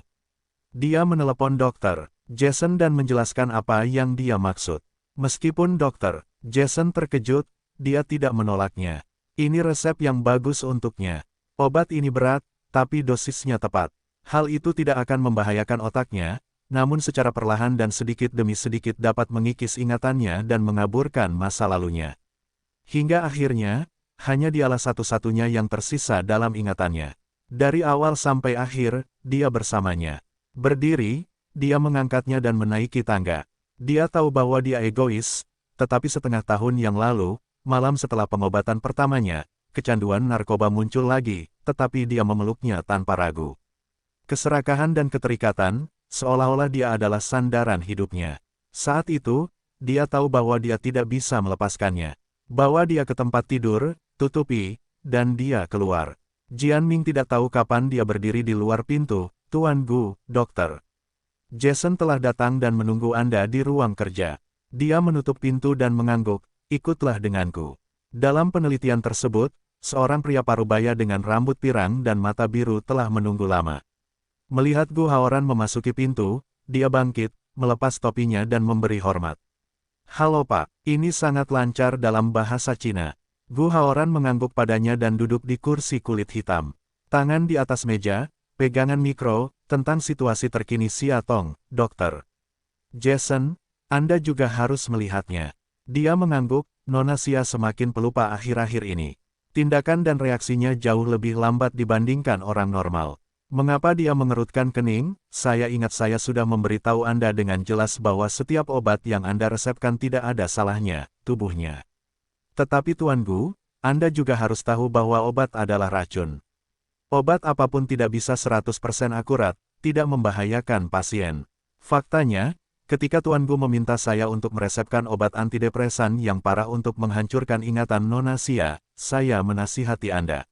Dia menelepon Dr. Jason dan menjelaskan apa yang dia maksud. Meskipun Dr. Jason terkejut, dia tidak menolaknya. Ini resep yang bagus untuknya. Obat ini berat, tapi dosisnya tepat. Hal itu tidak akan membahayakan otaknya, namun secara perlahan dan sedikit demi sedikit dapat mengikis ingatannya dan mengaburkan masa lalunya. Hingga akhirnya, hanya dialah satu-satunya yang tersisa dalam ingatannya. Dari awal sampai akhir, dia bersamanya. Berdiri, dia mengangkatnya dan menaiki tangga. Dia tahu bahwa dia egois, tetapi setengah tahun yang lalu, malam setelah pengobatan pertamanya, kecanduan narkoba muncul lagi, tetapi dia memeluknya tanpa ragu. Keserakahan dan keterikatan, seolah-olah dia adalah sandaran hidupnya. Saat itu, dia tahu bahwa dia tidak bisa melepaskannya. Bawa dia ke tempat tidur, tutupi, dan dia keluar. Jianming tidak tahu kapan dia berdiri di luar pintu. Tuan Gu, Dokter Jason telah datang dan menunggu Anda di ruang kerja. Dia menutup pintu dan mengangguk, ikutlah denganku. Dalam penelitian tersebut, seorang pria parubaya dengan rambut pirang dan mata biru telah menunggu lama. Melihat Gu Haoran memasuki pintu, dia bangkit, melepas topinya dan memberi hormat. Halo Pak, ini sangat lancar dalam bahasa Cina. Gu Haoran mengangguk padanya dan duduk di kursi kulit hitam. Tangan di atas meja, pegangan mikro, tentang situasi terkini Siatong, Dokter Jason, Anda juga harus melihatnya. Dia mengangguk, Nona Sia semakin pelupa akhir-akhir ini. Tindakan dan reaksinya jauh lebih lambat dibandingkan orang normal. Mengapa dia mengerutkan kening? Saya ingat saya sudah memberitahu Anda dengan jelas bahwa setiap obat yang Anda resepkan tidak ada salahnya, tubuhnya. Tetapi Tuan Gu, Anda juga harus tahu bahwa obat adalah racun. Obat apapun tidak bisa 100% akurat, tidak membahayakan pasien. Faktanya, ketika Tuan Gu meminta saya untuk meresepkan obat antidepresan yang parah untuk menghancurkan ingatan Nona Sia, saya menasihati Anda.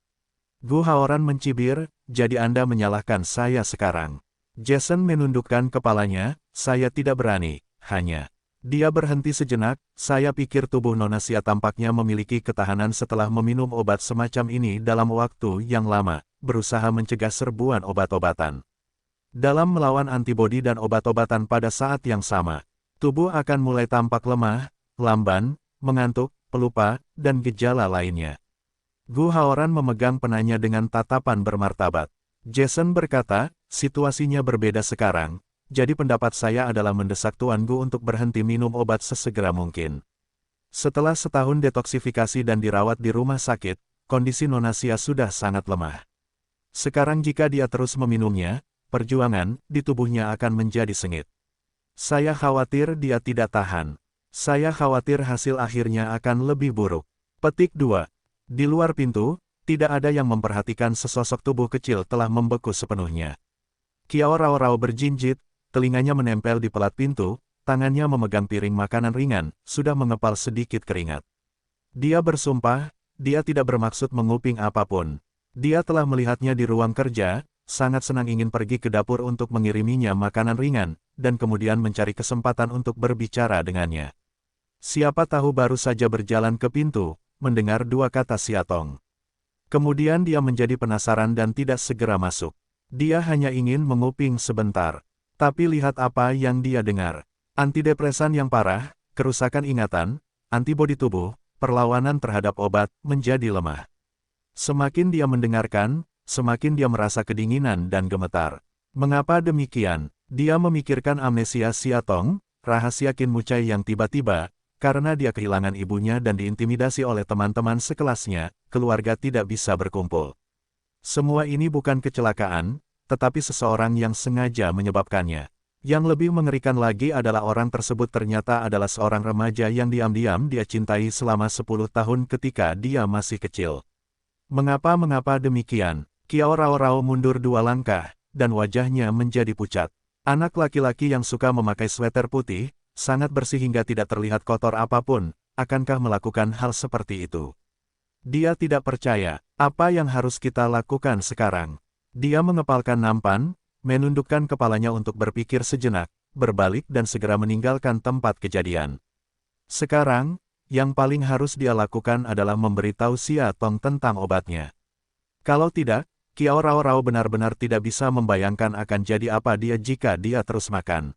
Gu Haoran mencibir, jadi Anda menyalahkan saya sekarang. Jason menundukkan kepalanya, saya tidak berani, hanya. Dia berhenti sejenak, saya pikir tubuh Nona Sia tampaknya memiliki ketahanan setelah meminum obat semacam ini dalam waktu yang lama, berusaha mencegah serbuan obat-obatan. Dalam melawan antibodi dan obat-obatan pada saat yang sama, tubuh akan mulai tampak lemah, lamban, mengantuk, pelupa, dan gejala lainnya. Gu Haoran memegang penanya dengan tatapan bermartabat. Jason berkata, situasinya berbeda sekarang, jadi pendapat saya adalah mendesak Tuan Gu untuk berhenti minum obat sesegera mungkin. Setelah setahun detoksifikasi dan dirawat di rumah sakit, kondisi Nona Sia sudah sangat lemah. Sekarang jika dia terus meminumnya, perjuangan di tubuhnya akan menjadi sengit. Saya khawatir dia tidak tahan. Saya khawatir hasil akhirnya akan lebih buruk. Petik 2. Di luar pintu, tidak ada yang memperhatikan sesosok tubuh kecil telah membeku sepenuhnya. Kiao Rao berjinjit, telinganya menempel di pelat pintu, tangannya memegang piring makanan ringan, sudah mengepal sedikit keringat. Dia bersumpah, dia tidak bermaksud menguping apapun. Dia telah melihatnya di ruang kerja, sangat senang ingin pergi ke dapur untuk mengiriminya makanan ringan, dan kemudian mencari kesempatan untuk berbicara dengannya. Siapa tahu baru saja berjalan ke pintu, mendengar dua kata Siatong. Kemudian dia menjadi penasaran dan tidak segera masuk. Dia hanya ingin menguping sebentar. Tapi lihat apa yang dia dengar. Antidepresan yang parah, kerusakan ingatan, antibodi tubuh, perlawanan terhadap obat, menjadi lemah. Semakin dia mendengarkan, semakin dia merasa kedinginan dan gemetar. Mengapa demikian? Dia memikirkan amnesia Siatong, rahasia Qin Mucai yang tiba-tiba, karena dia kehilangan ibunya dan diintimidasi oleh teman-teman sekelasnya, keluarga tidak bisa berkumpul. Semua ini bukan kecelakaan, tetapi seseorang yang sengaja menyebabkannya. Yang lebih mengerikan lagi adalah orang tersebut ternyata adalah seorang remaja yang diam-diam dia cintai selama 10 tahun ketika dia masih kecil. Mengapa demikian? Kiao Rao mundur 2 langkah, dan wajahnya menjadi pucat. Anak laki-laki yang suka memakai sweater putih, sangat bersih hingga tidak terlihat kotor apapun, akankah melakukan hal seperti itu? Dia tidak percaya. Apa yang harus kita lakukan sekarang? Dia mengepalkan nampan, menundukkan kepalanya untuk berpikir sejenak, berbalik dan segera meninggalkan tempat kejadian. Sekarang, yang paling harus dia lakukan adalah memberitahu Xia Tong tentang obatnya. Kalau tidak, Kiao Rao Rao benar-benar tidak bisa membayangkan akan jadi apa dia jika dia terus makan.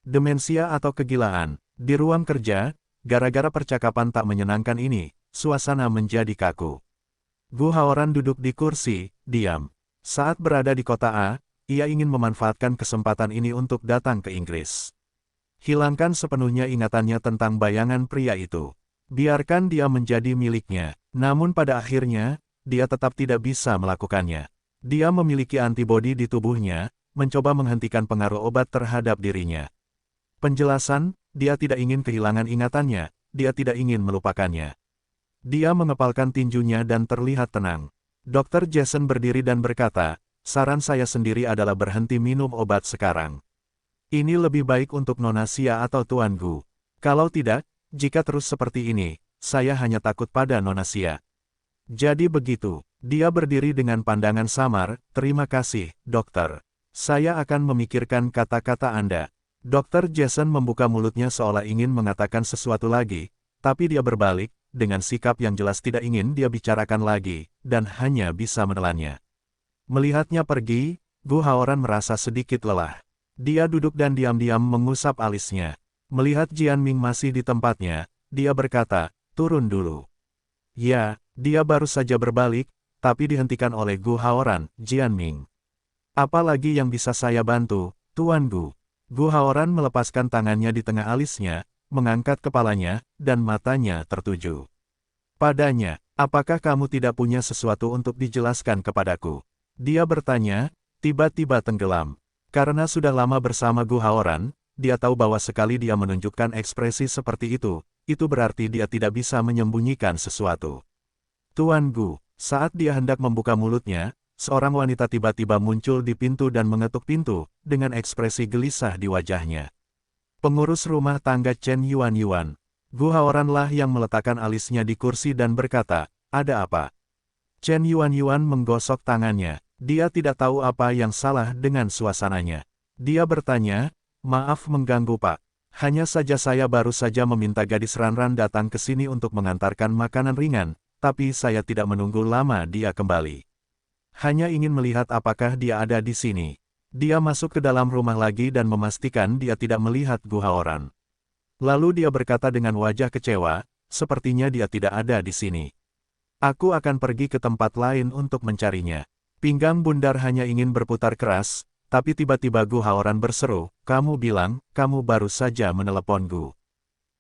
Demensia atau kegilaan. Di ruang kerja, gara-gara percakapan tak menyenangkan ini, suasana menjadi kaku. Gu Haoran duduk di kursi, diam. Saat berada di kota A, ia ingin memanfaatkan kesempatan ini untuk datang ke Inggris. Hilangkan sepenuhnya ingatannya tentang bayangan pria itu. Biarkan dia menjadi miliknya. Namun pada akhirnya, dia tetap tidak bisa melakukannya. Dia memiliki antibodi di tubuhnya, mencoba menghentikan pengaruh obat terhadap dirinya. Penjelasan, dia tidak ingin kehilangan ingatannya, dia tidak ingin melupakannya. Dia mengepalkan tinjunya dan terlihat tenang. Dr. Jason berdiri dan berkata, saran saya sendiri adalah berhenti minum obat sekarang. Ini lebih baik untuk Nona Xia atau Tuan Gu. Kalau tidak, jika terus seperti ini, saya hanya takut pada Nona Xia. Jadi begitu, dia berdiri dengan pandangan samar, terima kasih, dokter. Saya akan memikirkan kata-kata Anda. Dr. Jason membuka mulutnya seolah ingin mengatakan sesuatu lagi, tapi dia berbalik, dengan sikap yang jelas tidak ingin dia bicarakan lagi, dan hanya bisa menelannya. Melihatnya pergi, Gu Haoran merasa sedikit lelah. Dia duduk dan diam-diam mengusap alisnya. Melihat Jian Ming masih di tempatnya, dia berkata, turun dulu. Ya, dia baru saja berbalik, tapi dihentikan oleh Gu Haoran, Jian Ming. Apalagi yang bisa saya bantu, Tuan Gu? Gu Haoran melepaskan tangannya di tengah alisnya, mengangkat kepalanya, dan matanya tertuju padanya. Apakah kamu tidak punya sesuatu untuk dijelaskan kepadaku? Dia bertanya, tiba-tiba tenggelam. Karena sudah lama bersama Gu Haoran, dia tahu bahwa sekali dia menunjukkan ekspresi seperti itu berarti dia tidak bisa menyembunyikan sesuatu. Tuan Gu, saat dia hendak membuka mulutnya, seorang wanita tiba-tiba muncul di pintu dan mengetuk pintu, dengan ekspresi gelisah di wajahnya. Pengurus rumah tangga Chen Yuan. Gu Haoran lah yang meletakkan alisnya di kursi dan berkata, ada apa? Chen Yuan menggosok tangannya, dia tidak tahu apa yang salah dengan suasananya. Dia bertanya, maaf mengganggu Pak. Hanya saja saya baru saja meminta gadis Ranran datang ke sini untuk mengantarkan makanan ringan, tapi saya tidak menunggu lama dia kembali. Hanya ingin melihat apakah dia ada di sini. Dia masuk ke dalam rumah lagi dan memastikan dia tidak melihat Gu Haoran. Lalu dia berkata dengan wajah kecewa, sepertinya dia tidak ada di sini. Aku akan pergi ke tempat lain untuk mencarinya. Pinggang bundar hanya ingin berputar keras, tapi tiba-tiba Gu Haoran berseru, kamu bilang, kamu baru saja menelepon Gu.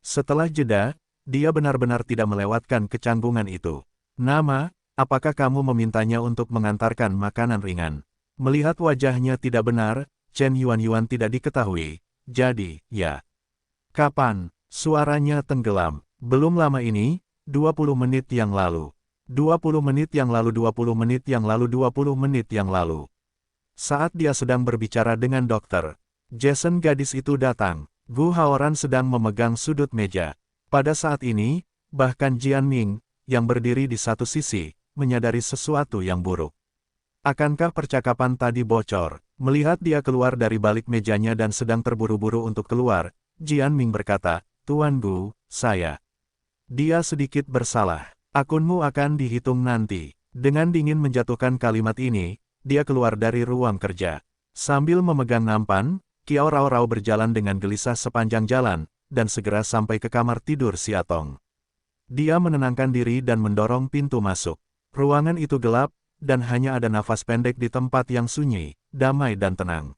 Setelah jeda, dia benar-benar tidak melewatkan kecanggungan itu. Nama, apakah kamu memintanya untuk mengantarkan makanan ringan? Melihat wajahnya tidak benar, Chen Yuan tidak diketahui. Jadi, ya. Kapan? Suaranya tenggelam. Belum lama ini, 20 menit yang lalu. 20 menit yang lalu 20 menit yang lalu 20 menit yang lalu. Saat dia sedang berbicara dengan dokter Jason, gadis itu datang. Gu Haoran sedang memegang sudut meja. Pada saat ini, bahkan Jian Ming, yang berdiri di satu sisi, menyadari sesuatu yang buruk. Akankah percakapan tadi bocor? Melihat dia keluar dari balik mejanya dan sedang terburu-buru untuk keluar, Jian Ming berkata, Tuan Gu, saya. Dia sedikit bersalah. Akunmu akan dihitung nanti. Dengan dingin menjatuhkan kalimat ini, dia keluar dari ruang kerja. Sambil memegang nampan, Kiao Rao Rao berjalan dengan gelisah sepanjang jalan, dan segera sampai ke kamar tidur Xia Tong. Dia menenangkan diri dan mendorong pintu masuk. Ruangan itu gelap, dan hanya ada nafas pendek di tempat yang sunyi, damai dan tenang.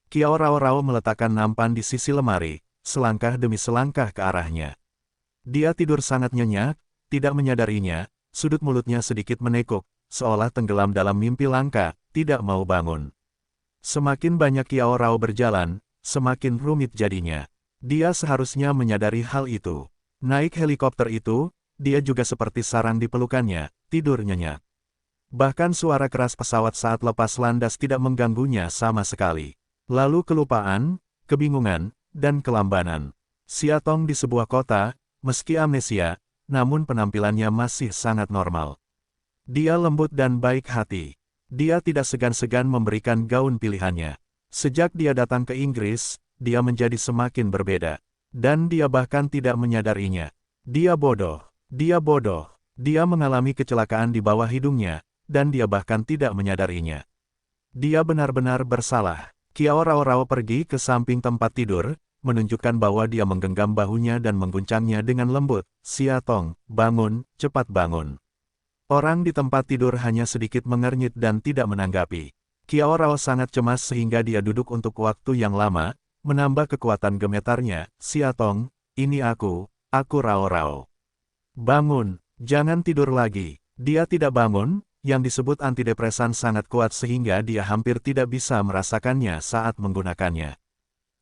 Kiao Rao Rao meletakkan nampan di sisi lemari, selangkah demi selangkah ke arahnya. Dia tidur sangat nyenyak, tidak menyadarinya, sudut mulutnya sedikit menekuk, seolah tenggelam dalam mimpi langka, tidak mau bangun. Semakin banyak Kiao Rao berjalan, semakin rumit jadinya. Dia seharusnya menyadari hal itu. Naik helikopter itu, dia juga seperti sarang di pelukannya, tidur nyenyak. Bahkan suara keras pesawat saat lepas landas tidak mengganggunya sama sekali. Lalu kelupaan, kebingungan, dan kelambanan. Xia Tong di sebuah kota, meski amnesia, namun penampilannya masih sangat normal. Dia lembut dan baik hati. Dia tidak segan-segan memberikan gaun pilihannya. Sejak dia datang ke Inggris, dia menjadi semakin berbeda. Dan dia bahkan tidak menyadarinya. Dia bodoh. Dia bodoh. Dia mengalami kecelakaan di bawah hidungnya, dan dia bahkan tidak menyadarinya. Dia benar-benar bersalah. Kiao Rao pergi ke samping tempat tidur, menunjukkan bahwa dia menggenggam bahunya dan mengguncangnya dengan lembut. Siatong, bangun, cepat bangun. Orang di tempat tidur hanya sedikit mengernyit dan tidak menanggapi. Kiao Rao sangat cemas sehingga dia duduk untuk waktu yang lama, menambah kekuatan gemetarnya. Siatong, ini aku Rao. Bangun, jangan tidur lagi. Dia tidak bangun, yang disebut antidepresan sangat kuat sehingga dia hampir tidak bisa merasakannya saat menggunakannya.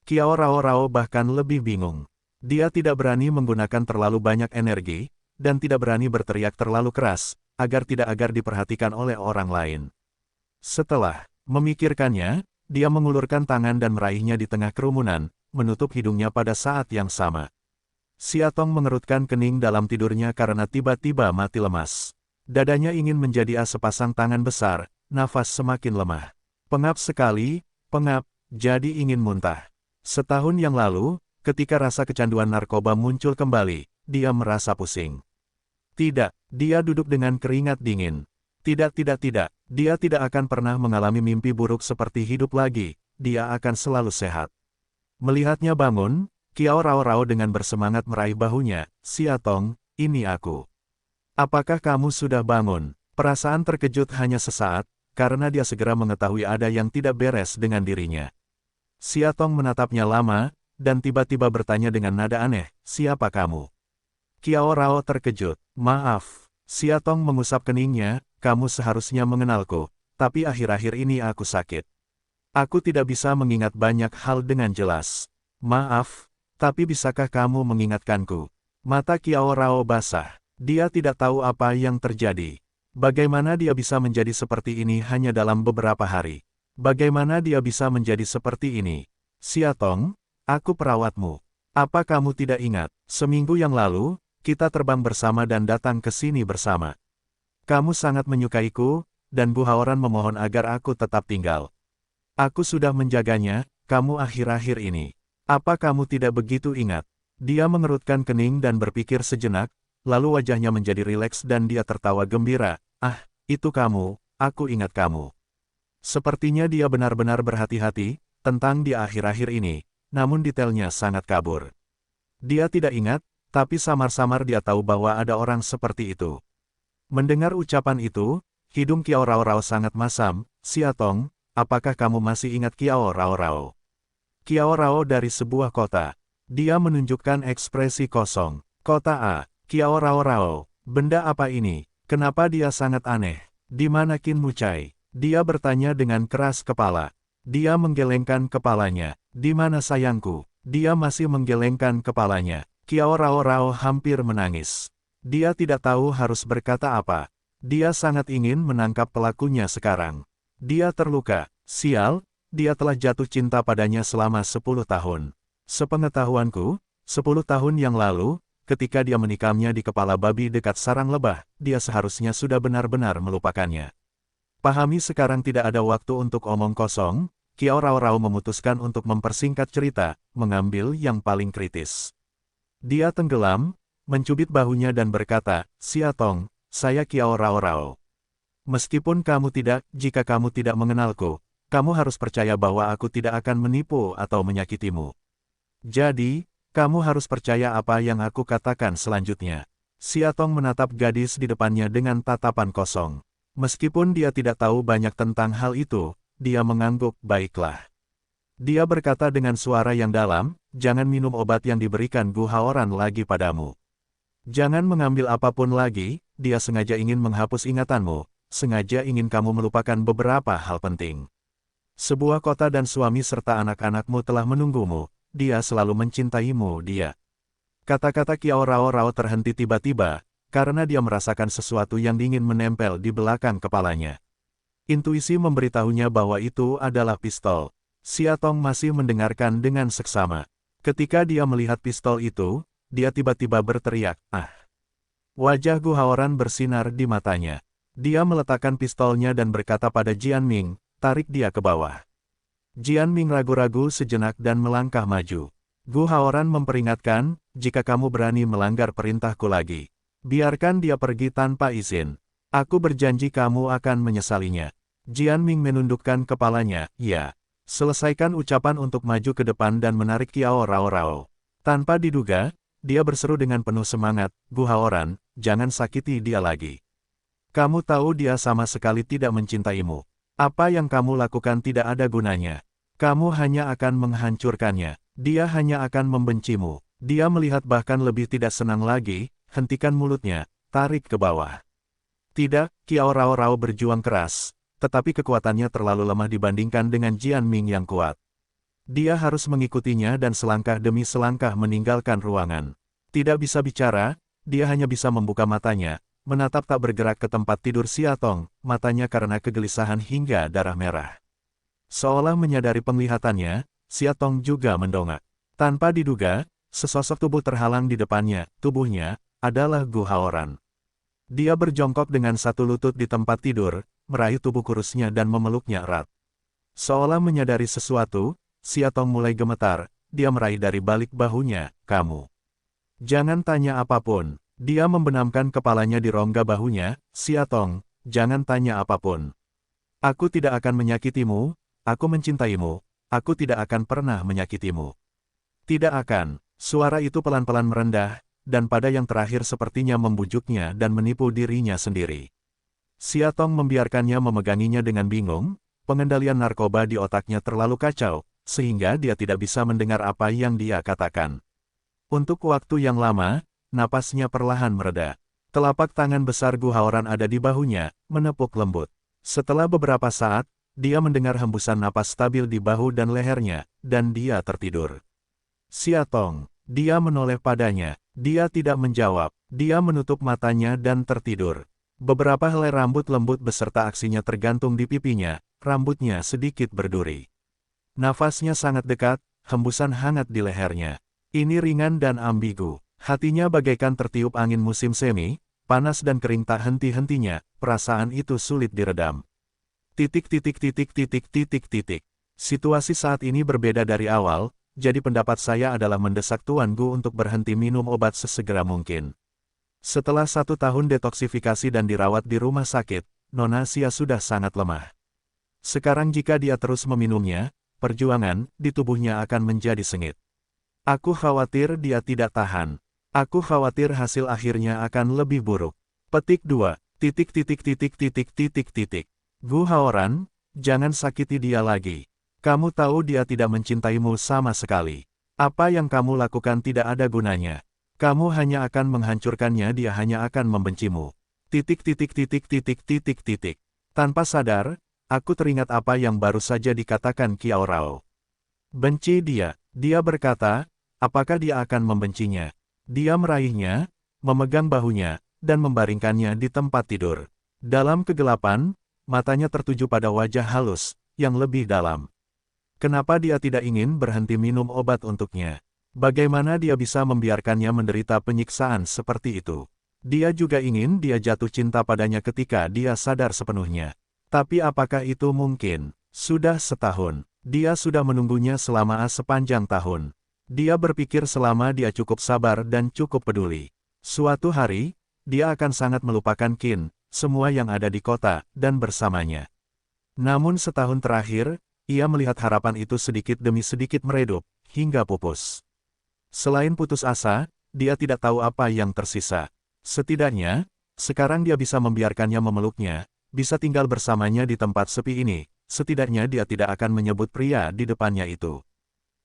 Kiao Rao bahkan lebih bingung. Dia tidak berani menggunakan terlalu banyak energi, dan tidak berani berteriak terlalu keras, agar diperhatikan oleh orang lain. Setelah memikirkannya, dia mengulurkan tangan dan meraihnya di tengah kerumunan, menutup hidungnya pada saat yang sama. Siatong mengerutkan kening dalam tidurnya karena tiba-tiba mati lemas. Dadanya ingin menjadi sepasang tangan besar, nafas semakin lemah. Pengap sekali, pengap, jadi ingin muntah. Setahun yang lalu, ketika rasa kecanduan narkoba muncul kembali, dia merasa pusing. Tidak, dia duduk dengan keringat dingin. Tidak, dia tidak akan pernah mengalami mimpi buruk seperti hidup lagi, dia akan selalu sehat. Melihatnya bangun, Kiao Rao dengan bersemangat meraih bahunya. Siatong, ini aku. Apakah kamu sudah bangun? Perasaan terkejut hanya sesaat, karena dia segera mengetahui ada yang tidak beres dengan dirinya. Siatong menatapnya lama, dan tiba-tiba bertanya dengan nada aneh, siapa kamu? Kiao Rao terkejut. Maaf. Siatong mengusap keningnya, kamu seharusnya mengenalku, tapi akhir-akhir ini aku sakit. Aku tidak bisa mengingat banyak hal dengan jelas. Maaf, tapi bisakah kamu mengingatkanku? Mata Kiao Rao basah. Dia tidak tahu apa yang terjadi. Bagaimana dia bisa menjadi seperti ini hanya dalam beberapa hari? Bagaimana dia bisa menjadi seperti ini? Siatong, aku perawatmu. Apa kamu tidak ingat, seminggu yang lalu, kita terbang bersama dan datang ke sini bersama. Kamu sangat menyukaiku, dan Bu Haoran memohon agar aku tetap tinggal. Aku sudah menjaganya, kamu akhir-akhir ini. Apa kamu tidak begitu ingat? Dia mengerutkan kening dan berpikir sejenak, lalu wajahnya menjadi rileks dan dia tertawa gembira. Ah, itu kamu, aku ingat kamu. Sepertinya dia benar-benar berhati-hati tentang dia akhir-akhir ini, namun detailnya sangat kabur. Dia tidak ingat, tapi samar-samar dia tahu bahwa ada orang seperti itu. Mendengar ucapan itu, hidung Kiao Rao sangat masam. Siatong, apakah kamu masih ingat Kiao Rao? Kiao Rao dari sebuah kota. Dia menunjukkan ekspresi kosong. Kota A. Kiao Rao. Benda apa ini? Kenapa dia sangat aneh? Di mana Qin Mucai? Dia bertanya dengan keras kepala. Dia menggelengkan kepalanya. Di mana sayangku? Dia masih menggelengkan kepalanya. Kiao Rao hampir menangis. Dia tidak tahu harus berkata apa. Dia sangat ingin menangkap pelakunya sekarang. Dia terluka. Sial, dia telah jatuh cinta padanya selama 10 tahun. Sepengetahuanku, 10 tahun yang lalu, ketika dia menikamnya di kepala babi dekat sarang lebah, dia seharusnya sudah benar-benar melupakannya. Pahami sekarang tidak ada waktu untuk omong kosong, Kiao Rao memutuskan untuk mempersingkat cerita, mengambil yang paling kritis. Dia tenggelam, mencubit bahunya dan berkata, Siatong, saya Kiao Rao. Meskipun jika kamu tidak mengenalku, kamu harus percaya bahwa aku tidak akan menipu atau menyakitimu. Jadi, kamu harus percaya apa yang aku katakan selanjutnya. Siatong menatap gadis di depannya dengan tatapan kosong. Meskipun dia tidak tahu banyak tentang hal itu, dia mengangguk, baiklah. Dia berkata dengan suara yang dalam, jangan minum obat yang diberikan Bu Haoran lagi padamu. Jangan mengambil apapun lagi, dia sengaja ingin menghapus ingatanmu, sengaja ingin kamu melupakan beberapa hal penting. Sebuah kota dan suami serta anak-anakmu telah menunggumu, dia selalu mencintaimu, dia. Kata-kata Kiao Rao terhenti tiba-tiba, karena dia merasakan sesuatu yang dingin menempel di belakang kepalanya. Intuisi memberitahunya bahwa itu adalah pistol. Siatong masih mendengarkan dengan seksama. Ketika dia melihat pistol itu, dia tiba-tiba berteriak, ah. Wajah Gu Haoran bersinar di matanya. Dia meletakkan pistolnya dan berkata pada Jian Ming, tarik dia ke bawah. Jian Ming ragu-ragu sejenak dan melangkah maju. Gu Haoran memperingatkan, jika kamu berani melanggar perintahku lagi, biarkan dia pergi tanpa izin. Aku berjanji kamu akan menyesalinya. Jian Ming menundukkan kepalanya, ya. Selesaikan ucapan untuk maju ke depan dan menarik Kiao Rao Rao. Tanpa diduga, dia berseru dengan penuh semangat, Gu Haoran, jangan sakiti dia lagi. Kamu tahu dia sama sekali tidak mencintaimu. Apa yang kamu lakukan tidak ada gunanya. Kamu hanya akan menghancurkannya. Dia hanya akan membencimu. Dia melihat bahkan lebih tidak senang lagi, hentikan mulutnya, tarik ke bawah. Tidak, Kiao Rao Rao berjuang keras, tetapi kekuatannya terlalu lemah dibandingkan dengan Jian Ming yang kuat. Dia harus mengikutinya dan selangkah demi selangkah meninggalkan ruangan. Tidak bisa bicara, dia hanya bisa membuka matanya, menatap tak bergerak ke tempat tidur Siatong, matanya karena kegelisahan hingga darah merah. Seolah menyadari penglihatannya, Siatong juga mendongak. Tanpa diduga, sesosok tubuh terhalang di depannya, tubuhnya adalah Gu Haoran. Dia berjongkok dengan satu lutut di tempat tidur, meraih tubuh kurusnya dan memeluknya erat. Seolah menyadari sesuatu, Siatong mulai gemetar, dia meraih dari balik bahunya, kamu. Jangan tanya apapun. Dia membenamkan kepalanya di rongga bahunya, Siatong, jangan tanya apapun. Aku tidak akan menyakitimu, aku mencintaimu, aku tidak akan pernah menyakitimu. Tidak akan. Suara itu pelan-pelan merendah, dan pada yang terakhir sepertinya membujuknya dan menipu dirinya sendiri. Siatong membiarkannya memeganginya dengan bingung, pengendalian narkoba di otaknya terlalu kacau, sehingga dia tidak bisa mendengar apa yang dia katakan. Untuk waktu yang lama, napasnya perlahan mereda. Telapak tangan besar Gu Haoran ada di bahunya, menepuk lembut. Setelah beberapa saat, dia mendengar hembusan napas stabil di bahu dan lehernya, dan dia tertidur. Siatong, dia menoleh padanya. Dia tidak menjawab. Dia menutup matanya dan tertidur. Beberapa helai rambut lembut beserta aksinya tergantung di pipinya, rambutnya sedikit berduri. Nafasnya sangat dekat, hembusan hangat di lehernya. Ini ringan dan ambigu. Hatinya bagaikan tertiup angin musim semi, panas dan kering tak henti-hentinya, perasaan itu sulit diredam. Titik. Situasi saat ini berbeda dari awal, jadi pendapat saya adalah mendesak Tuan Gu untuk berhenti minum obat sesegera mungkin. Setelah 1 tahun detoksifikasi dan dirawat di rumah sakit, Nona Xia sudah sangat lemah. Sekarang jika dia terus meminumnya, perjuangan di tubuhnya akan menjadi sengit. Aku khawatir dia tidak tahan. Aku khawatir hasil akhirnya akan lebih buruk. Petik 2. Gu Haoran, jangan sakiti dia lagi. Kamu tahu dia tidak mencintaimu sama sekali. Apa yang kamu lakukan tidak ada gunanya. Kamu hanya akan menghancurkannya, dia hanya akan membencimu. Tanpa sadar, aku teringat apa yang baru saja dikatakan Kiao Rao. Benci dia, dia berkata, apakah dia akan membencinya? Dia meraihnya, memegang bahunya, dan membaringkannya di tempat tidur. Dalam kegelapan, matanya tertuju pada wajah halus, yang lebih dalam. Kenapa dia tidak ingin berhenti minum obat untuknya? Bagaimana dia bisa membiarkannya menderita penyiksaan seperti itu? Dia juga ingin dia jatuh cinta padanya ketika dia sadar sepenuhnya. Tapi apakah itu mungkin? Sudah setahun. Dia sudah menunggunya selama sepanjang tahun. Dia berpikir selama dia cukup sabar dan cukup peduli. Suatu hari, dia akan sangat melupakan Qin, semua yang ada di kota, dan bersamanya. Namun setahun terakhir, ia melihat harapan itu sedikit demi sedikit meredup, hingga pupus. Selain putus asa, dia tidak tahu apa yang tersisa. Setidaknya, sekarang dia bisa membiarkannya memeluknya, bisa tinggal bersamanya di tempat sepi ini, setidaknya dia tidak akan menyebut pria di depannya itu.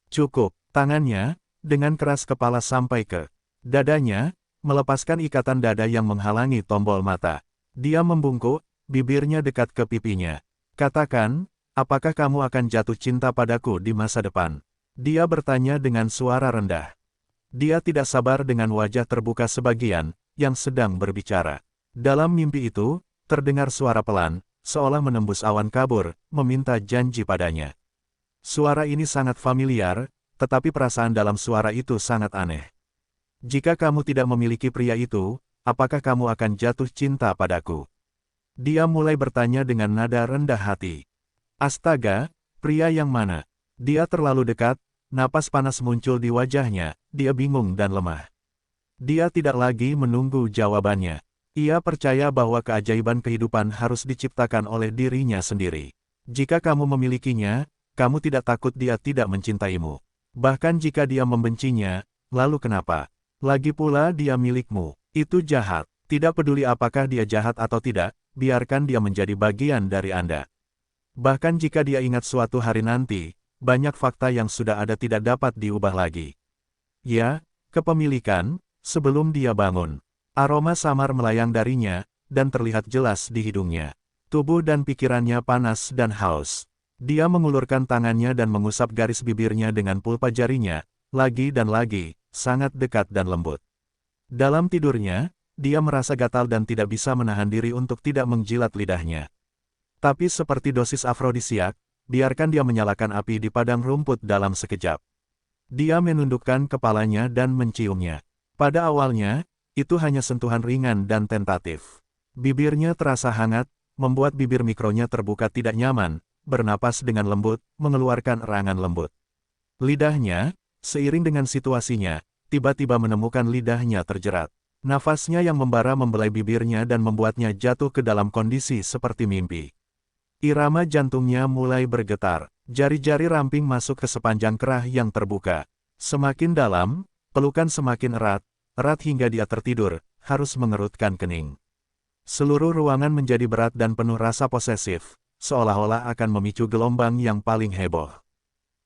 Cukup, tangannya, dengan keras kepala sampai ke dadanya, melepaskan ikatan dada yang menghalangi tombol mata. Dia membungkuk, bibirnya dekat ke pipinya. Katakan, apakah kamu akan jatuh cinta padaku di masa depan? Dia bertanya dengan suara rendah. Dia tidak sabar dengan wajah terbuka sebagian, yang sedang berbicara. Dalam mimpi itu, terdengar suara pelan, seolah menembus awan kabur, meminta janji padanya. Suara ini sangat familiar, tetapi perasaan dalam suara itu sangat aneh. Jika kamu tidak memiliki pria itu, apakah kamu akan jatuh cinta padaku? Dia mulai bertanya dengan nada rendah hati. Astaga, pria yang mana? Dia terlalu dekat, napas panas muncul di wajahnya, dia bingung dan lemah. Dia tidak lagi menunggu jawabannya. Ia percaya bahwa keajaiban kehidupan harus diciptakan oleh dirinya sendiri. Jika kamu memilikinya, kamu tidak takut dia tidak mencintaimu. Bahkan jika dia membencinya, lalu kenapa? Lagi pula dia milikmu. Itu jahat. Tidak peduli apakah dia jahat atau tidak, biarkan dia menjadi bagian dari Anda. Bahkan jika dia ingat suatu hari nanti, banyak fakta yang sudah ada tidak dapat diubah lagi. Ya, kepemilikan, sebelum dia bangun. Aroma samar melayang darinya, dan terlihat jelas di hidungnya. Tubuh dan pikirannya panas dan haus. Dia mengulurkan tangannya dan mengusap garis bibirnya dengan pulpa jarinya, lagi dan lagi, sangat dekat dan lembut. Dalam tidurnya, dia merasa gatal dan tidak bisa menahan diri untuk tidak menjilat lidahnya. Tapi seperti dosis afrodisiak, biarkan dia menyalakan api di padang rumput dalam sekejap. Dia menundukkan kepalanya dan menciumnya. Pada awalnya, itu hanya sentuhan ringan dan tentatif. Bibirnya terasa hangat, membuat bibir mikronya terbuka tidak nyaman, bernapas dengan lembut, mengeluarkan erangan lembut. Lidahnya, seiring dengan situasinya, tiba-tiba menemukan lidahnya terjerat. Nafasnya yang membara membelai bibirnya dan membuatnya jatuh ke dalam kondisi seperti mimpi. Irama jantungnya mulai bergetar, jari-jari ramping masuk ke sepanjang kerah yang terbuka. Semakin dalam, pelukan semakin erat hingga dia tertidur, harus mengerutkan kening. Seluruh ruangan menjadi berat dan penuh rasa posesif, seolah-olah akan memicu gelombang yang paling heboh.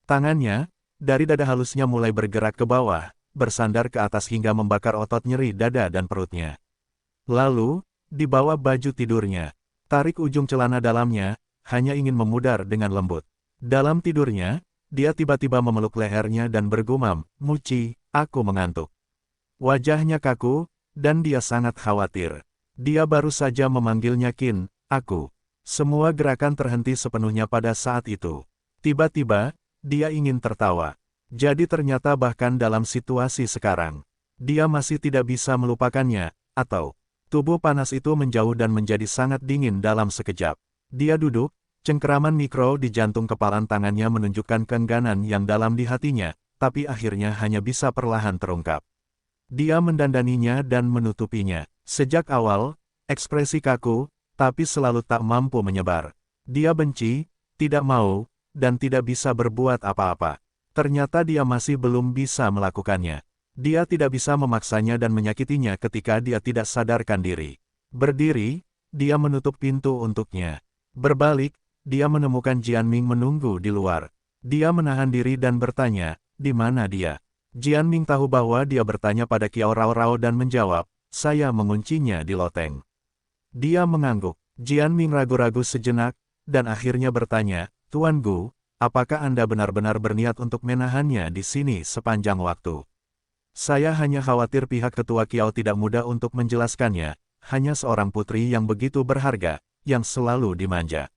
Tangannya, dari dada halusnya mulai bergerak ke bawah, bersandar ke atas hingga membakar otot nyeri dada dan perutnya. Lalu, di bawah baju tidurnya, tarik ujung celana dalamnya, hanya ingin memudar dengan lembut. Dalam tidurnya, dia tiba-tiba memeluk lehernya dan bergumam, "Muci, aku mengantuk." Wajahnya kaku, dan dia sangat khawatir. Dia baru saja memanggilnya Kin, aku. Semua gerakan terhenti sepenuhnya pada saat itu. Tiba-tiba, dia ingin tertawa. Jadi ternyata bahkan dalam situasi sekarang, dia masih tidak bisa melupakannya, atau tubuh panas itu menjauh dan menjadi sangat dingin dalam sekejap. Dia duduk, cengkeraman mikro di jantung kepalan tangannya menunjukkan keengganan yang dalam di hatinya, tapi akhirnya hanya bisa perlahan terungkap. Dia mendandaninya dan menutupinya. Sejak awal, ekspresi kaku, tapi selalu tak mampu menyebar. Dia benci, tidak mau, dan tidak bisa berbuat apa-apa. Ternyata dia masih belum bisa melakukannya. Dia tidak bisa memaksanya dan menyakitinya ketika dia tidak sadarkan diri. Berdiri, dia menutup pintu untuknya. Berbalik, dia menemukan Jianming menunggu di luar. Dia menahan diri dan bertanya, di mana dia? Jianming tahu bahwa dia bertanya pada Kiao Rao dan menjawab, saya menguncinya di loteng. Dia mengangguk. Jianming ragu-ragu sejenak, dan akhirnya bertanya, Tuan Gu, apakah Anda benar-benar berniat untuk menahannya di sini sepanjang waktu? Saya hanya khawatir pihak ketua Kiao tidak mudah untuk menjelaskannya, hanya seorang putri yang begitu berharga, yang selalu dimanja.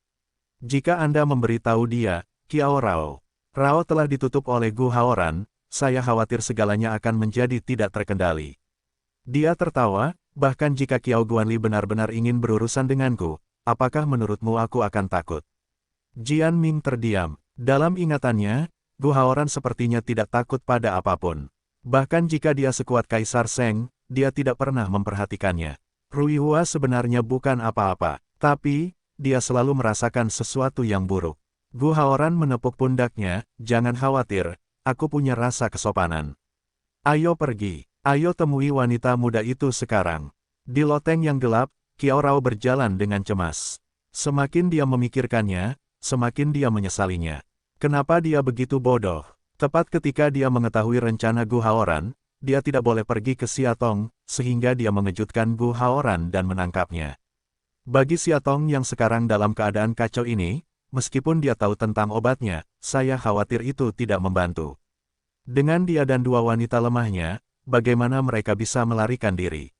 Jika Anda memberitahu dia, Kiao Rao telah ditutup oleh Gu Haoran, saya khawatir segalanya akan menjadi tidak terkendali. Dia tertawa, bahkan jika Kiao Guanli benar-benar ingin berurusan denganku, apakah menurutmu aku akan takut? Jianming terdiam. Dalam ingatannya, Gu Haoran sepertinya tidak takut pada apapun. Bahkan jika dia sekuat Kaisar Seng, dia tidak pernah memperhatikannya. Rui Hua sebenarnya bukan apa-apa, tapi dia selalu merasakan sesuatu yang buruk. Gu Haoran menepuk pundaknya, jangan khawatir, aku punya rasa kesopanan. Ayo pergi, ayo temui wanita muda itu sekarang. Di loteng yang gelap, Kiao Rao berjalan dengan cemas. Semakin dia memikirkannya, semakin dia menyesalinya. Kenapa dia begitu bodoh? Tepat ketika dia mengetahui rencana Gu Haoran, dia tidak boleh pergi ke Xiatong, sehingga dia mengejutkan Gu Haoran dan menangkapnya. Bagi Xiatong yang sekarang dalam keadaan kacau ini, meskipun dia tahu tentang obatnya, saya khawatir itu tidak membantu. Dengan dia dan dua wanita lemahnya, bagaimana mereka bisa melarikan diri?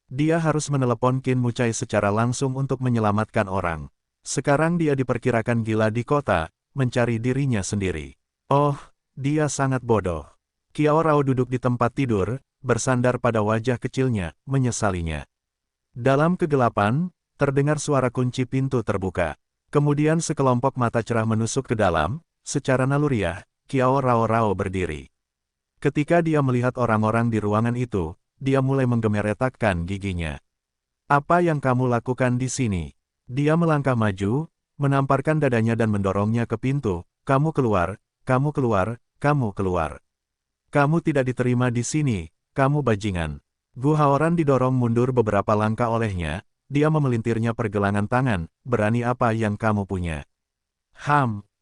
Dia harus menelepon Qin Mucai secara langsung untuk menyelamatkan orang. Sekarang dia diperkirakan gila di kota, mencari dirinya sendiri. Oh, dia sangat bodoh. Kiao Rao duduk di tempat tidur, bersandar pada wajah kecilnya, menyesalinya. Dalam kegelapan, terdengar suara kunci pintu terbuka. Kemudian sekelompok mata cerah menusuk ke dalam, secara naluriah, Kiao Rao berdiri. Ketika dia melihat orang-orang di ruangan itu, dia mulai menggemeretakkan giginya. Apa yang kamu lakukan di sini? Dia melangkah maju, menamparkan dadanya dan mendorongnya ke pintu. Kamu keluar, kamu keluar, kamu keluar. Kamu tidak diterima di sini, kamu bajingan. Gu Haoran didorong mundur beberapa langkah olehnya, dia memelintirnya pergelangan tangan, berani apa yang kamu punya?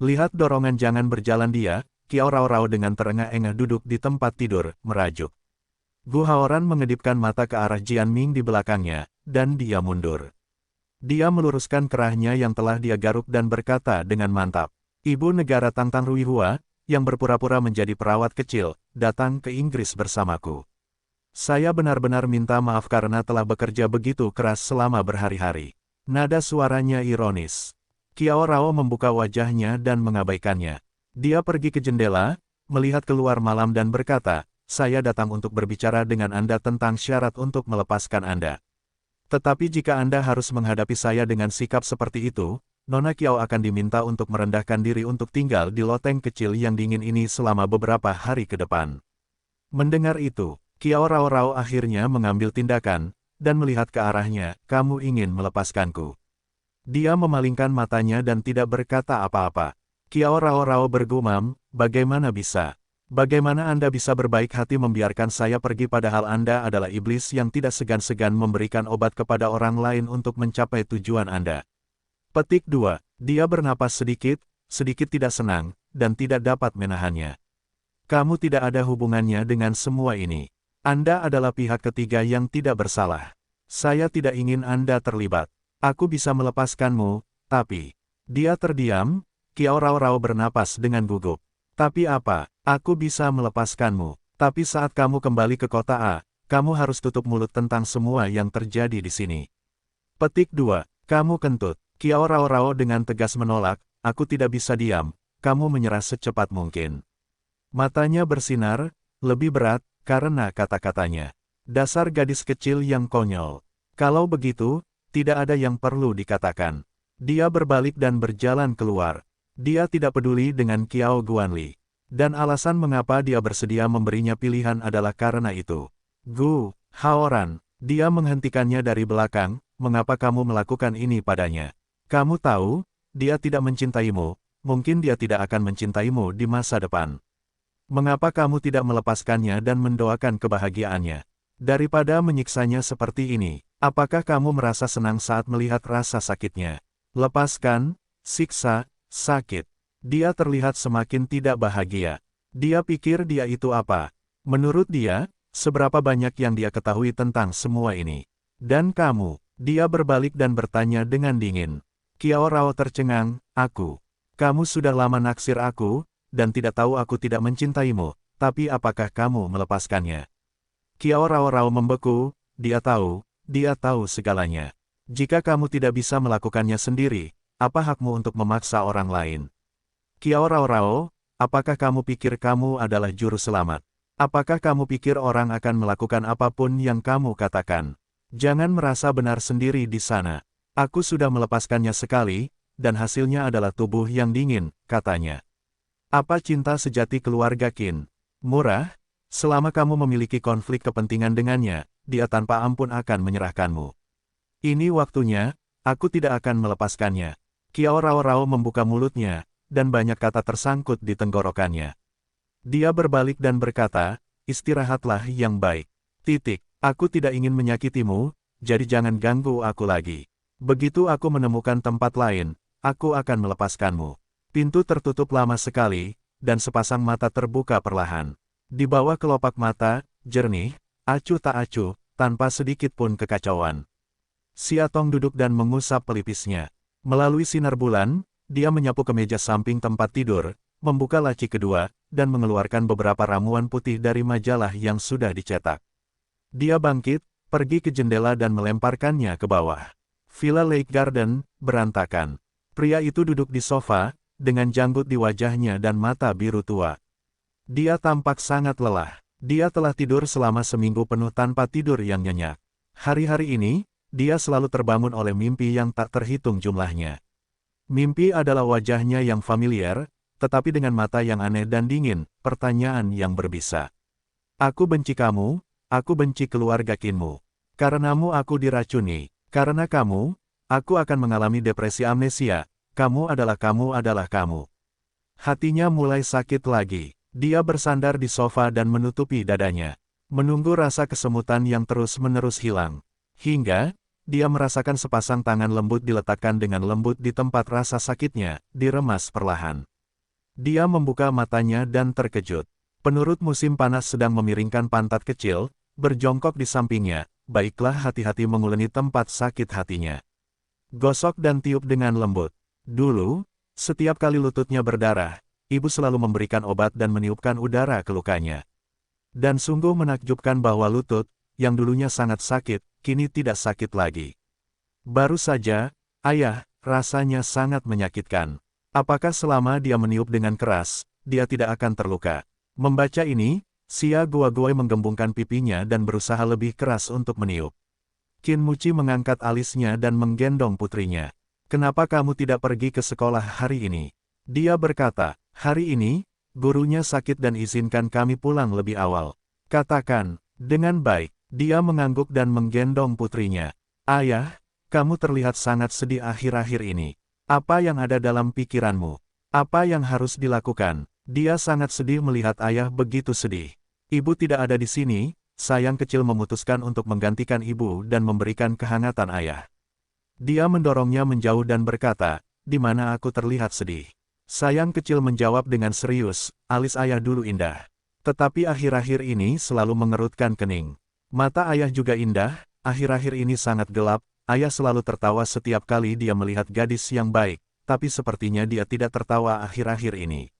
Lihat dorongan jangan berjalan dia, Kiao Rao dengan terengah-engah duduk di tempat tidur, merajuk. Gu Haoran mengedipkan mata ke arah Jian Ming di belakangnya, dan dia mundur. Dia meluruskan kerahnya yang telah dia garuk dan berkata dengan mantap, Ibu negara Tangtang Ruihua, yang berpura-pura menjadi perawat kecil, datang ke Inggris bersamaku. Saya benar-benar minta maaf karena telah bekerja begitu keras selama berhari-hari. Nada suaranya ironis. Kiao Rao membuka wajahnya dan mengabaikannya. Dia pergi ke jendela, melihat keluar malam dan berkata, saya datang untuk berbicara dengan Anda tentang syarat untuk melepaskan Anda. Tetapi jika Anda harus menghadapi saya dengan sikap seperti itu, Nona Kiao akan diminta untuk merendahkan diri untuk tinggal di loteng kecil yang dingin ini selama beberapa hari ke depan. Mendengar itu, Kiao Rao akhirnya mengambil tindakan, dan melihat ke arahnya, kamu ingin melepaskanku. Dia memalingkan matanya dan tidak berkata apa-apa. Kiao Rao bergumam, bagaimana bisa? Bagaimana Anda bisa berbaik hati membiarkan saya pergi padahal Anda adalah iblis yang tidak segan-segan memberikan obat kepada orang lain untuk mencapai tujuan Anda. Petik 2. Dia bernapas sedikit tidak senang, dan tidak dapat menahannya. Kamu tidak ada hubungannya dengan semua ini. Anda adalah pihak ketiga yang tidak bersalah. Saya tidak ingin Anda terlibat. Aku bisa melepaskanmu, tapi... Dia terdiam, Kiao Rao bernapas dengan gugup. Tapi apa? Aku bisa melepaskanmu. Tapi saat kamu kembali ke kota A, kamu harus tutup mulut tentang semua yang terjadi di sini. Petik 2. Kamu kentut. Kiao Rao dengan tegas menolak, aku tidak bisa diam, kamu menyerah secepat mungkin. Matanya bersinar, lebih berat, karena kata-katanya. Dasar gadis kecil yang konyol. Kalau begitu, tidak ada yang perlu dikatakan. Dia berbalik dan berjalan keluar. Dia tidak peduli dengan Kiao Guanli. Dan alasan mengapa dia bersedia memberinya pilihan adalah karena itu. Gu Haoran, dia menghentikannya dari belakang, mengapa kamu melakukan ini padanya? Kamu tahu, dia tidak mencintaimu, mungkin dia tidak akan mencintaimu di masa depan. Mengapa kamu tidak melepaskannya dan mendoakan kebahagiaannya? Daripada menyiksanya seperti ini, apakah kamu merasa senang saat melihat rasa sakitnya? Lepaskan, siksa, sakit. Dia terlihat semakin tidak bahagia. Dia pikir dia itu apa? Menurut dia, seberapa banyak yang dia ketahui tentang semua ini? Dan kamu? Dia berbalik dan bertanya dengan dingin. Kiao Rao tercengang, aku. Kamu sudah lama naksir aku, dan tidak tahu aku tidak mencintaimu, tapi apakah kamu melepaskannya? Kiao Rao membeku, dia tahu segalanya. Jika kamu tidak bisa melakukannya sendiri, apa hakmu untuk memaksa orang lain? Kiao Rao, apakah kamu pikir kamu adalah juru selamat? Apakah kamu pikir orang akan melakukan apapun yang kamu katakan? Jangan merasa benar sendiri di sana. Aku sudah melepaskannya sekali, dan hasilnya adalah tubuh yang dingin, katanya. Apa cinta sejati keluarga Qin? Murah? Selama kamu memiliki konflik kepentingan dengannya, dia tanpa ampun akan menyerahkanmu. Ini waktunya, aku tidak akan melepaskannya. Kiao Rao membuka mulutnya, dan banyak kata tersangkut di tenggorokannya. Dia berbalik dan berkata, istirahatlah yang baik. Aku tidak ingin menyakitimu, jadi jangan ganggu aku lagi. Begitu aku menemukan tempat lain, aku akan melepaskanmu. Pintu tertutup lama sekali, dan sepasang mata terbuka perlahan. Di bawah kelopak mata, jernih, acuh tak acuh, tanpa sedikit pun kekacauan. Siatong duduk dan mengusap pelipisnya. Melalui sinar bulan, dia menyapu kemeja samping tempat tidur, membuka laci kedua, dan mengeluarkan beberapa ramuan putih dari majalah yang sudah dicetak. Dia bangkit, pergi ke jendela dan melemparkannya ke bawah. Villa Lake Garden, berantakan. Pria itu duduk di sofa, dengan janggut di wajahnya dan mata biru tua. Dia tampak sangat lelah. Dia telah tidur selama seminggu penuh tanpa tidur yang nyenyak. Hari-hari ini, dia selalu terbangun oleh mimpi yang tak terhitung jumlahnya. Mimpi adalah wajahnya yang familiar, tetapi dengan mata yang aneh dan dingin, pertanyaan yang berbisa. Aku benci kamu, aku benci keluarga Kinmu. Karenamu aku diracuni, karena kamu, aku akan mengalami depresi amnesia, kamu adalah kamu adalah kamu. Hatinya mulai sakit lagi. Dia bersandar di sofa dan menutupi dadanya. Menunggu rasa kesemutan yang terus-menerus hilang. Hingga, dia merasakan sepasang tangan lembut diletakkan dengan lembut di tempat rasa sakitnya, diremas perlahan. Dia membuka matanya dan terkejut. Penurut musim panas sedang memiringkan pantat kecil, berjongkok di sampingnya, baiklah hati-hati menguleni tempat sakit hatinya. Gosok dan tiup dengan lembut. Dulu, setiap kali lututnya berdarah, ibu selalu memberikan obat dan meniupkan udara ke lukanya. Dan sungguh menakjubkan bahwa lutut, yang dulunya sangat sakit, kini tidak sakit lagi. Baru saja, ayah, rasanya sangat menyakitkan. Apakah selama dia meniup dengan keras, dia tidak akan terluka? Membaca ini, Xia Guoguai menggembungkan pipinya dan berusaha lebih keras untuk meniup. Qin Muci mengangkat alisnya dan menggendong putrinya. Kenapa kamu tidak pergi ke sekolah hari ini? Dia berkata, hari ini, gurunya sakit dan izinkan kami pulang lebih awal. Katakan, dengan baik. Dia mengangguk dan menggendong putrinya. Ayah, kamu terlihat sangat sedih akhir-akhir ini. Apa yang ada dalam pikiranmu? Apa yang harus dilakukan? Dia sangat sedih melihat ayah begitu sedih. Ibu tidak ada di sini, sayang kecil memutuskan untuk menggantikan ibu dan memberikan kehangatan ayah. Dia mendorongnya menjauh dan berkata, di mana aku terlihat sedih? Sayang kecil menjawab dengan serius, alis ayah dulu indah. Tetapi akhir-akhir ini selalu mengerutkan kening. Mata ayah juga indah, akhir-akhir ini sangat gelap, ayah selalu tertawa setiap kali dia melihat gadis yang baik, tapi sepertinya dia tidak tertawa akhir-akhir ini.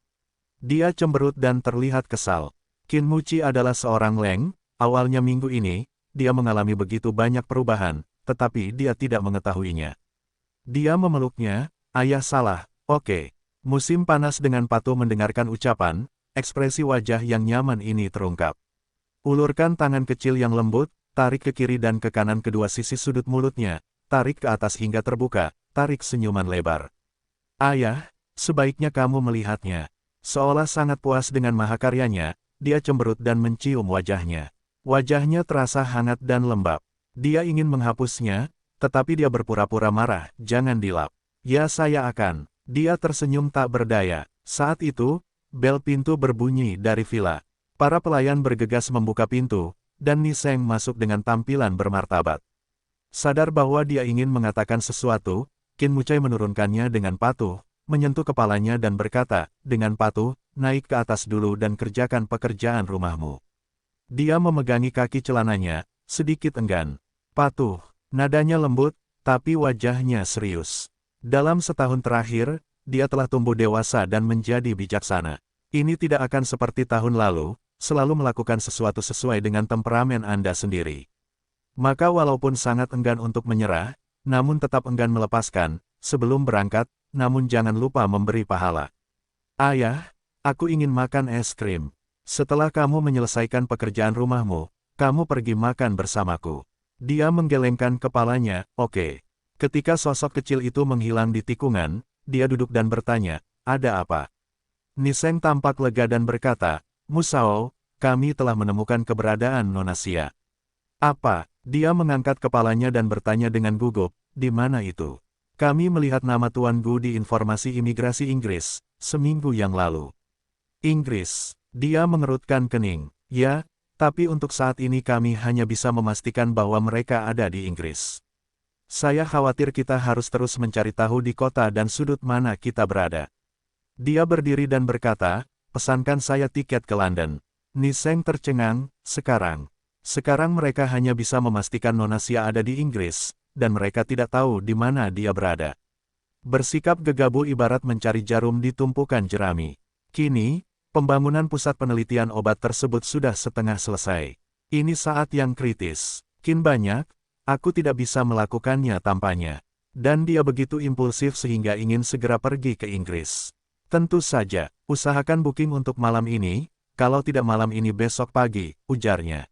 Dia cemberut dan terlihat kesal. Qin Muci adalah seorang leng, awalnya minggu ini, dia mengalami begitu banyak perubahan, tetapi dia tidak mengetahuinya. Dia memeluknya, ayah salah, oke. Musim panas dengan patuh mendengarkan ucapan, ekspresi wajah yang nyaman ini terungkap. Ulurkan tangan kecil yang lembut, tarik ke kiri dan ke kanan kedua sisi sudut mulutnya, tarik ke atas hingga terbuka, tarik senyuman lebar. Ayah, sebaiknya kamu melihatnya. Seolah sangat puas dengan mahakaryanya, dia cemberut dan mencium wajahnya. Wajahnya terasa hangat dan lembab. Dia ingin menghapusnya, tetapi dia berpura-pura marah, jangan dilap. Ya saya akan. Dia tersenyum tak berdaya. Saat itu, bel pintu berbunyi dari villa. Para pelayan bergegas membuka pintu, dan Niseng masuk dengan tampilan bermartabat. Sadar bahwa dia ingin mengatakan sesuatu, Qin Mucai menurunkannya dengan patuh, menyentuh kepalanya dan berkata, dengan patuh, naik ke atas dulu dan kerjakan pekerjaan rumahmu. Dia memegangi kaki celananya, sedikit enggan. Patuh, nadanya lembut, tapi wajahnya serius. Dalam setahun terakhir, dia telah tumbuh dewasa dan menjadi bijaksana. Ini tidak akan seperti tahun lalu, selalu melakukan sesuatu sesuai dengan temperamen Anda sendiri. Maka walaupun sangat enggan untuk menyerah, namun tetap enggan melepaskan, sebelum berangkat, namun jangan lupa memberi pahala. Ayah, aku ingin makan es krim. Setelah kamu menyelesaikan pekerjaan rumahmu, kamu pergi makan bersamaku. Dia menggelengkan kepalanya, oke. Ketika sosok kecil itu menghilang di tikungan, dia duduk dan bertanya, ada apa? Niseng tampak lega dan berkata, Musao, kami telah menemukan keberadaan Nona Xia. Apa? Dia mengangkat kepalanya dan bertanya dengan gugup, di mana itu? Kami melihat nama Tuan Gu di informasi imigrasi Inggris, seminggu yang lalu. Inggris, dia mengerutkan kening, ya, tapi untuk saat ini kami hanya bisa memastikan bahwa mereka ada di Inggris. Saya khawatir kita harus terus mencari tahu di kota dan sudut mana kita berada. Dia berdiri dan berkata, pesankan saya tiket ke London. Niseng tercengang, sekarang. Sekarang mereka hanya bisa memastikan Nona Xia ada di Inggris, dan mereka tidak tahu di mana dia berada. Bersikap gegabah ibarat mencari jarum di tumpukan jerami. Kini, pembangunan pusat penelitian obat tersebut sudah setengah selesai. Ini saat yang kritis. Qin banyak, aku tidak bisa melakukannya tampaknya. Dan dia begitu impulsif sehingga ingin segera pergi ke Inggris. Tentu saja, usahakan booking untuk malam ini, kalau tidak malam ini besok pagi, ujarnya.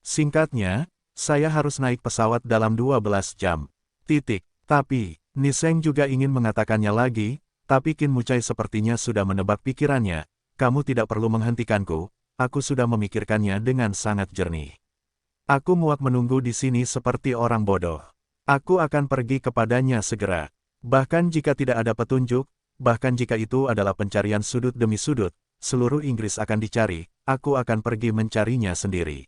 Singkatnya, saya harus naik pesawat dalam 12 jam. Titik. Tapi, Niseng juga ingin mengatakannya lagi, tapi Qin Mucai sepertinya sudah menebak pikirannya. Kamu tidak perlu menghentikanku, aku sudah memikirkannya dengan sangat jernih. Aku muak menunggu di sini seperti orang bodoh. Aku akan pergi kepadanya segera. Bahkan jika tidak ada petunjuk, bahkan jika itu adalah pencarian sudut demi sudut, seluruh Inggris akan dicari, aku akan pergi mencarinya sendiri.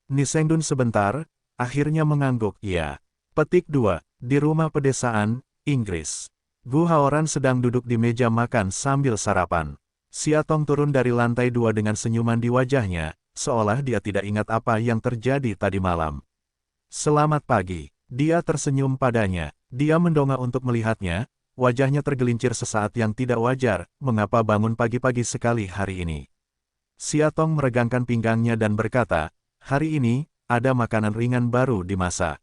Nisengdun sebentar, akhirnya mengangguk, ya. Petik 2. Di rumah pedesaan, Inggris. Gu Haoran sedang duduk di meja makan sambil sarapan. Siatong turun dari lantai 2 dengan senyuman di wajahnya, seolah dia tidak ingat apa yang terjadi tadi malam. Selamat pagi. Dia tersenyum padanya. Dia mendongak untuk melihatnya, wajahnya tergelincir sesaat yang tidak wajar, mengapa bangun pagi-pagi sekali hari ini. Siatong meregangkan pinggangnya dan berkata, hari ini, ada makanan ringan baru dimasak.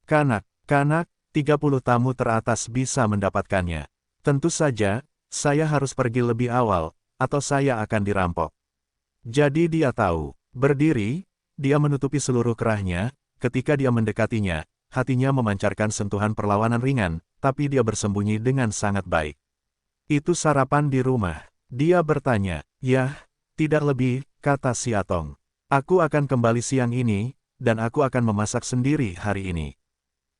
Kanak, 30 tamu teratas bisa mendapatkannya. Tentu saja, saya harus pergi lebih awal, atau saya akan dirampok. Jadi dia tahu. Berdiri, dia menutupi seluruh kerahnya, ketika dia mendekatinya, hatinya memancarkan sentuhan perlawanan ringan, tapi dia bersembunyi dengan sangat baik. Itu sarapan di rumah. Dia bertanya, yah, tidak lebih, kata Siatong. Aku akan kembali siang ini, dan aku akan memasak sendiri hari ini.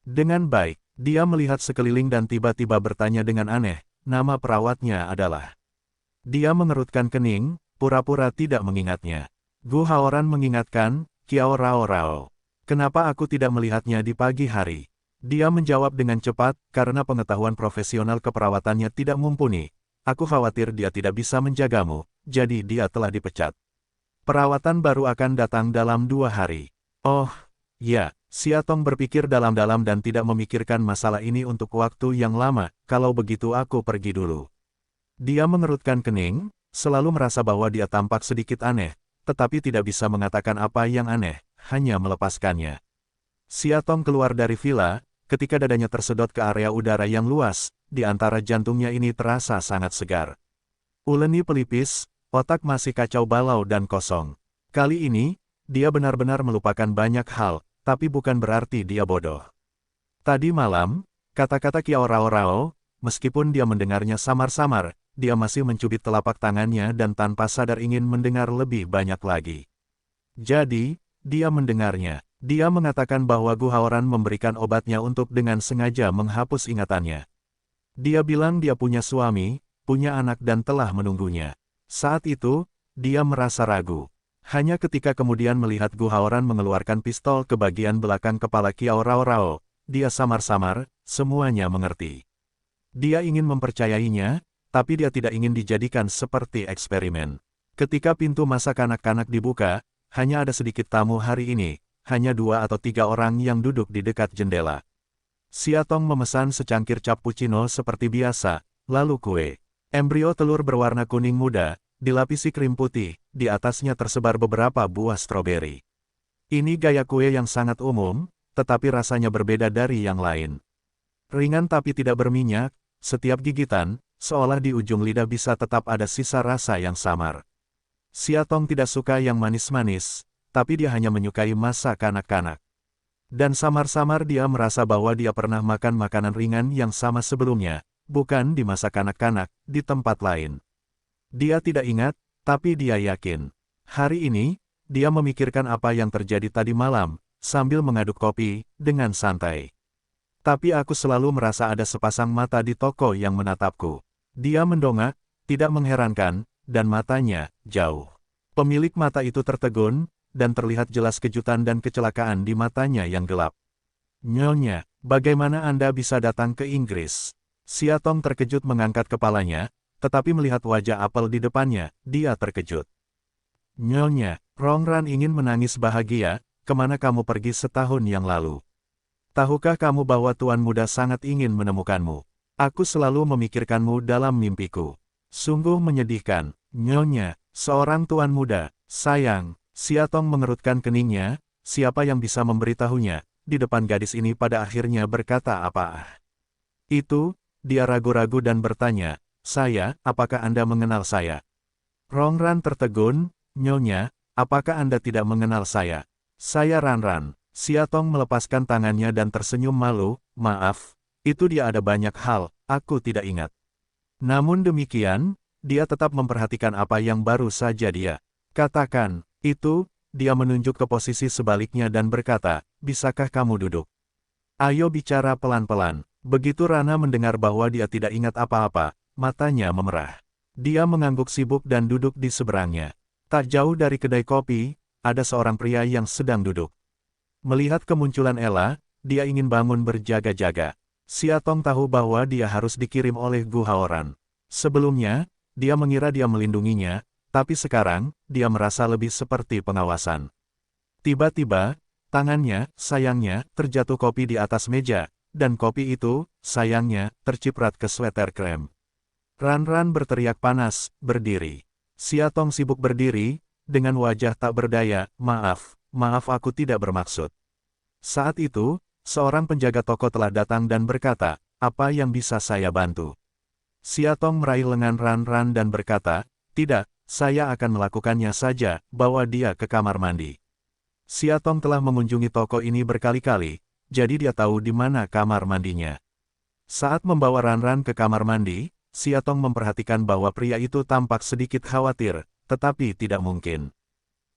Dengan baik, dia melihat sekeliling dan tiba-tiba bertanya dengan aneh, nama perawatnya adalah. Dia mengerutkan kening, pura-pura tidak mengingatnya. Gu Haoran mengingatkan, Kiao Rao Rao. Kenapa aku tidak melihatnya di pagi hari? Dia menjawab dengan cepat, karena pengetahuan profesional keperawatannya tidak mumpuni. Aku khawatir dia tidak bisa menjagamu, jadi dia telah dipecat. Perawatan baru akan datang dalam 2 hari. Oh, ya. Siatong berpikir dalam-dalam dan tidak memikirkan masalah ini untuk waktu yang lama, kalau begitu aku pergi dulu. Dia mengerutkan kening, selalu merasa bahwa dia tampak sedikit aneh, tetapi tidak bisa mengatakan apa yang aneh, hanya melepaskannya. Siatong keluar dari villa, ketika dadanya tersedot ke area udara yang luas, di antara jantungnya ini terasa sangat segar. Uleni pelipis, otak masih kacau balau dan kosong. Kali ini, dia benar-benar melupakan banyak hal, tapi bukan berarti dia bodoh. Tadi malam, kata-kata Kiao Rao Rao, meskipun dia mendengarnya samar-samar, dia masih mencubit telapak tangannya dan tanpa sadar ingin mendengar lebih banyak lagi. Jadi, dia mendengarnya. Dia mengatakan bahwa Gu Haoran memberikan obatnya untuk dengan sengaja menghapus ingatannya. Dia bilang dia punya suami, punya anak dan telah menunggunya. Saat itu, dia merasa ragu. Hanya ketika kemudian melihat Gu Haoran mengeluarkan pistol ke bagian belakang kepala Kiao Rao Rao, dia samar-samar, semuanya mengerti. Dia ingin mempercayainya, tapi dia tidak ingin dijadikan seperti eksperimen. Ketika pintu masa kanak-kanak dibuka, hanya ada sedikit tamu hari ini, hanya 2 atau 3 orang yang duduk di dekat jendela. Siatong memesan secangkir cappuccino seperti biasa, lalu kue. Embrio telur berwarna kuning muda, dilapisi krim putih, di atasnya tersebar beberapa buah stroberi. Ini gaya kue yang sangat umum, tetapi rasanya berbeda dari yang lain. Ringan tapi tidak berminyak, setiap gigitan, seolah di ujung lidah bisa tetap ada sisa rasa yang samar. Siatong tidak suka yang manis-manis, tapi dia hanya menyukai masa kanak-kanak. Dan samar-samar dia merasa bahwa dia pernah makan makanan ringan yang sama sebelumnya, bukan di masa kanak-kanak, di tempat lain. Dia tidak ingat, tapi dia yakin. Hari ini, dia memikirkan apa yang terjadi tadi malam, sambil mengaduk kopi, dengan santai. Tapi aku selalu merasa ada sepasang mata di toko yang menatapku. Dia mendongak, tidak mengherankan, dan matanya, jauh. Pemilik mata itu tertegun, dan terlihat jelas kejutan dan kecelakaan di matanya yang gelap. Nyonya, bagaimana Anda bisa datang ke Inggris? Siatong terkejut mengangkat kepalanya, tetapi melihat wajah apel di depannya, dia terkejut. Nyonya, Rongran ingin menangis bahagia, kemana kamu pergi setahun yang lalu? Tahukah kamu bahwa Tuan Muda sangat ingin menemukanmu? Aku selalu memikirkanmu dalam mimpiku. Sungguh menyedihkan, Nyonya, seorang Tuan Muda, sayang. Siatong mengerutkan keningnya, siapa yang bisa memberitahunya, di depan gadis ini pada akhirnya berkata apa? Itu, dia ragu-ragu dan bertanya, saya, apakah Anda mengenal saya? Rongran tertegun, Nyonya, apakah Anda tidak mengenal saya? Saya Ranran. Siatong melepaskan tangannya dan tersenyum malu, maaf, itu dia ada banyak hal, aku tidak ingat. Namun demikian, dia tetap memperhatikan apa yang baru saja dia katakan. Itu, dia menunjuk ke posisi sebaliknya dan berkata, bisakah kamu duduk? Ayo bicara pelan-pelan. Begitu Rana mendengar bahwa dia tidak ingat apa-apa, matanya memerah. Dia mengangguk sibuk dan duduk di seberangnya. Tak jauh dari kedai kopi, ada seorang pria yang sedang duduk. Melihat kemunculan Ella, dia ingin bangun berjaga-jaga. Siatong tahu bahwa dia harus dikirim oleh Gu Haoran. Sebelumnya, dia mengira dia melindunginya, tapi sekarang, dia merasa lebih seperti pengawasan. Tiba-tiba, tangannya, sayangnya, terjatuh kopi di atas meja, dan kopi itu, sayangnya, terciprat ke sweater krem. Ranran berteriak panas, berdiri. Siatong sibuk berdiri, dengan wajah tak berdaya, maaf aku tidak bermaksud. Saat itu, seorang penjaga toko telah datang dan berkata, apa yang bisa saya bantu? Siatong meraih lengan Ranran dan berkata, tidak, saya akan melakukannya saja, bawa dia ke kamar mandi. Siatong telah mengunjungi toko ini berkali-kali, jadi dia tahu di mana kamar mandinya. Saat membawa Ranran ke kamar mandi, Siatong memperhatikan bahwa pria itu tampak sedikit khawatir, tetapi tidak mungkin.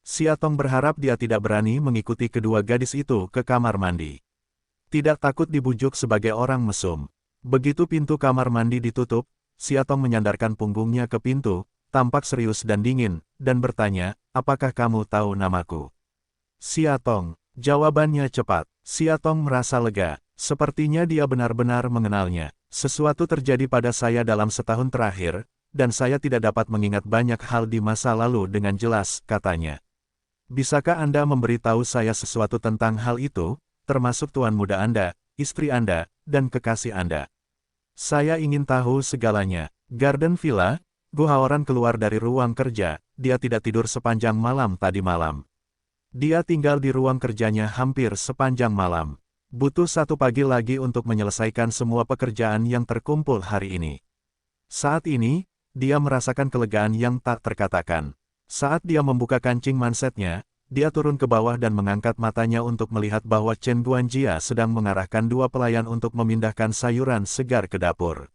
Siatong berharap dia tidak berani mengikuti kedua gadis itu ke kamar mandi. Tidak takut dibujuk sebagai orang mesum. Begitu pintu kamar mandi ditutup, Siatong menyandarkan punggungnya ke pintu, tampak serius dan dingin, dan bertanya, apakah kamu tahu namaku? Siatong, jawabannya cepat. Siatong merasa lega, sepertinya dia benar-benar mengenalnya. Sesuatu terjadi pada saya dalam setahun terakhir, dan saya tidak dapat mengingat banyak hal di masa lalu dengan jelas, katanya. Bisakah Anda memberitahu saya sesuatu tentang hal itu, termasuk tuan muda Anda, istri Anda, dan kekasih Anda? Saya ingin tahu segalanya. Garden Villa, Gu Haoran keluar dari ruang kerja, dia tidak tidur sepanjang malam tadi malam. Dia tinggal di ruang kerjanya hampir sepanjang malam. Butuh satu pagi lagi untuk menyelesaikan semua pekerjaan yang terkumpul hari ini. Saat ini, dia merasakan kelegaan yang tak terkatakan. Saat dia membuka kancing mansetnya, dia turun ke bawah dan mengangkat matanya untuk melihat bahwa Chen Guanjia sedang mengarahkan dua pelayan untuk memindahkan sayuran segar ke dapur.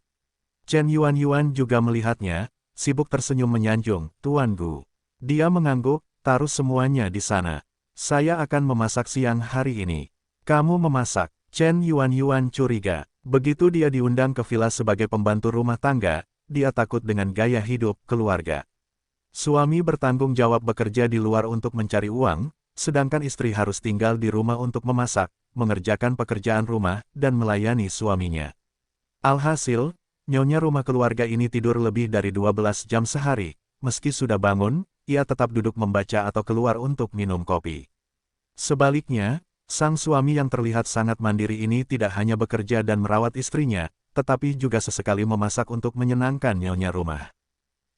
Chen Yuan juga melihatnya, sibuk tersenyum menyanjung, Tuan Gu. Dia mengangguk, taruh semuanya di sana. Saya akan memasak siang hari ini. Kamu memasak? Chen Yuan curiga. Begitu dia diundang ke villa sebagai pembantu rumah tangga, dia takut dengan gaya hidup keluarga. Suami bertanggung jawab bekerja di luar untuk mencari uang, sedangkan istri harus tinggal di rumah untuk memasak, mengerjakan pekerjaan rumah, dan melayani suaminya. Alhasil, nyonya rumah keluarga ini tidur lebih dari 12 jam sehari. Meski sudah bangun, ia tetap duduk membaca atau keluar untuk minum kopi. Sebaliknya, sang suami yang terlihat sangat mandiri ini tidak hanya bekerja dan merawat istrinya, tetapi juga sesekali memasak untuk menyenangkan nyonya rumah.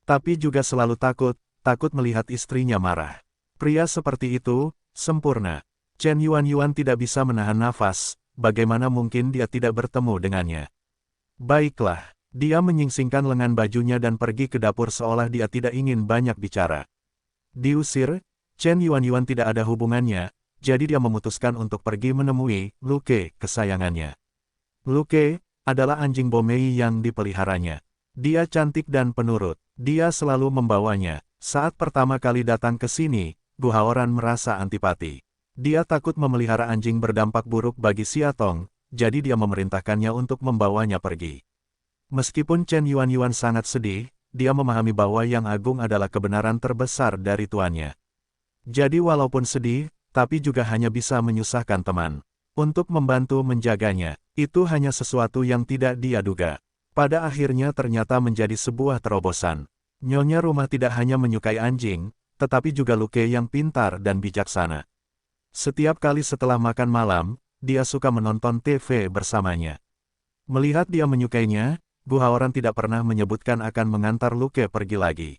Tapi juga selalu takut melihat istrinya marah. Pria seperti itu, sempurna. Chen Yuan tidak bisa menahan nafas, bagaimana mungkin dia tidak bertemu dengannya. Baiklah, dia menyingsingkan lengan bajunya dan pergi ke dapur seolah dia tidak ingin banyak bicara. Diusir, Chen Yuan tidak ada hubungannya, jadi dia memutuskan untuk pergi menemui Luke, kesayangannya. Luke adalah anjing Bomei yang dipeliharanya. Dia cantik dan penurut. Dia selalu membawanya. Saat pertama kali datang ke sini, Gu Haoran merasa antipati. Dia takut memelihara anjing berdampak buruk bagi Siatong, jadi dia memerintahkannya untuk membawanya pergi. Meskipun Chen Yuan sangat sedih, dia memahami bahwa yang agung adalah kebenaran terbesar dari tuannya. Jadi walaupun sedih, tapi juga hanya bisa menyusahkan teman. Untuk membantu menjaganya, itu hanya sesuatu yang tidak dia duga. Pada akhirnya ternyata menjadi sebuah terobosan. Nyonya rumah tidak hanya menyukai anjing, tetapi juga Luke yang pintar dan bijaksana. Setiap kali setelah makan malam, dia suka menonton TV bersamanya. Melihat dia menyukainya, Gu Haoran tidak pernah menyebutkan akan mengantar Luke pergi lagi.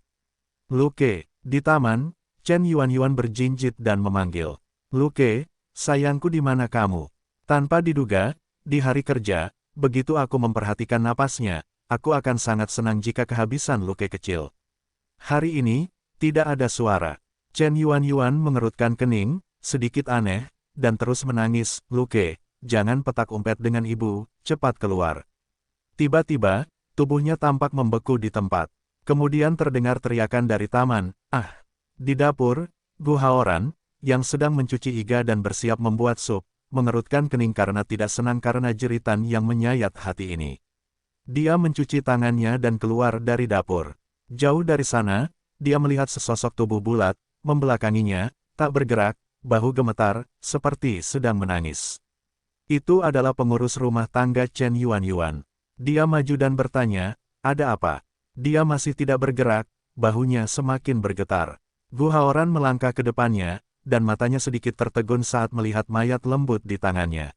Luke, di taman, Chen Yuan berjinjit dan memanggil. Luke, sayangku di mana kamu? Tanpa diduga, di hari kerja, begitu aku memperhatikan napasnya, aku akan sangat senang jika kehabisan Luke kecil. Hari ini, tidak ada suara. Chen Yuan mengerutkan kening, sedikit aneh, dan terus menangis. Luke, jangan petak umpet dengan ibu, cepat keluar. Tiba-tiba, tubuhnya tampak membeku di tempat. Kemudian terdengar teriakan dari taman. Ah! Di dapur, Gu Haoran, yang sedang mencuci iga dan bersiap membuat sup, mengerutkan kening karena tidak senang karena jeritan yang menyayat hati ini. Dia mencuci tangannya dan keluar dari dapur. Jauh dari sana, dia melihat sesosok tubuh bulat, membelakanginya, tak bergerak, bahu gemetar, seperti sedang menangis. Itu adalah pengurus rumah tangga Chen Yuan. Dia maju dan bertanya, ada apa? Dia masih tidak bergerak, bahunya semakin bergetar. Gu Haoran melangkah ke depannya, dan matanya sedikit tertegun saat melihat mayat lembut di tangannya.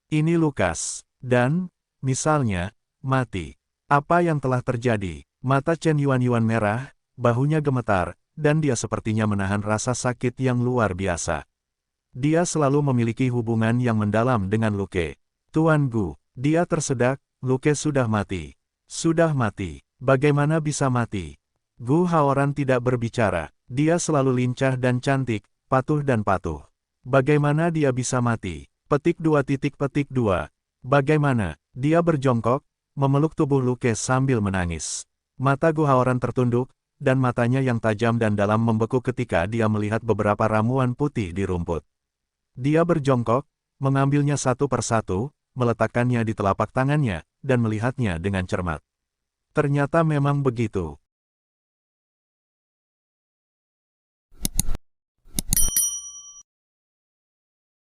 Ini Lukas, dan, misalnya, mati. Apa yang telah terjadi? Mata Chen Yuan merah, bahunya gemetar, dan dia sepertinya menahan rasa sakit yang luar biasa. Dia selalu memiliki hubungan yang mendalam dengan Luke. Tuan Gu, dia tersedak, Luke sudah mati. Sudah mati. Bagaimana bisa mati? Gu Haoran tidak berbicara. Dia selalu lincah dan cantik, patuh dan patuh. Bagaimana dia bisa mati? Petik 2. Bagaimana? Dia berjongkok, memeluk tubuh Luke sambil menangis. Mata Gu Haoran tertunduk, dan matanya yang tajam dan dalam membeku ketika dia melihat beberapa ramuan putih di rumput. Dia berjongkok, mengambilnya satu persatu, meletakkannya di telapak tangannya, dan melihatnya dengan cermat. Ternyata memang begitu.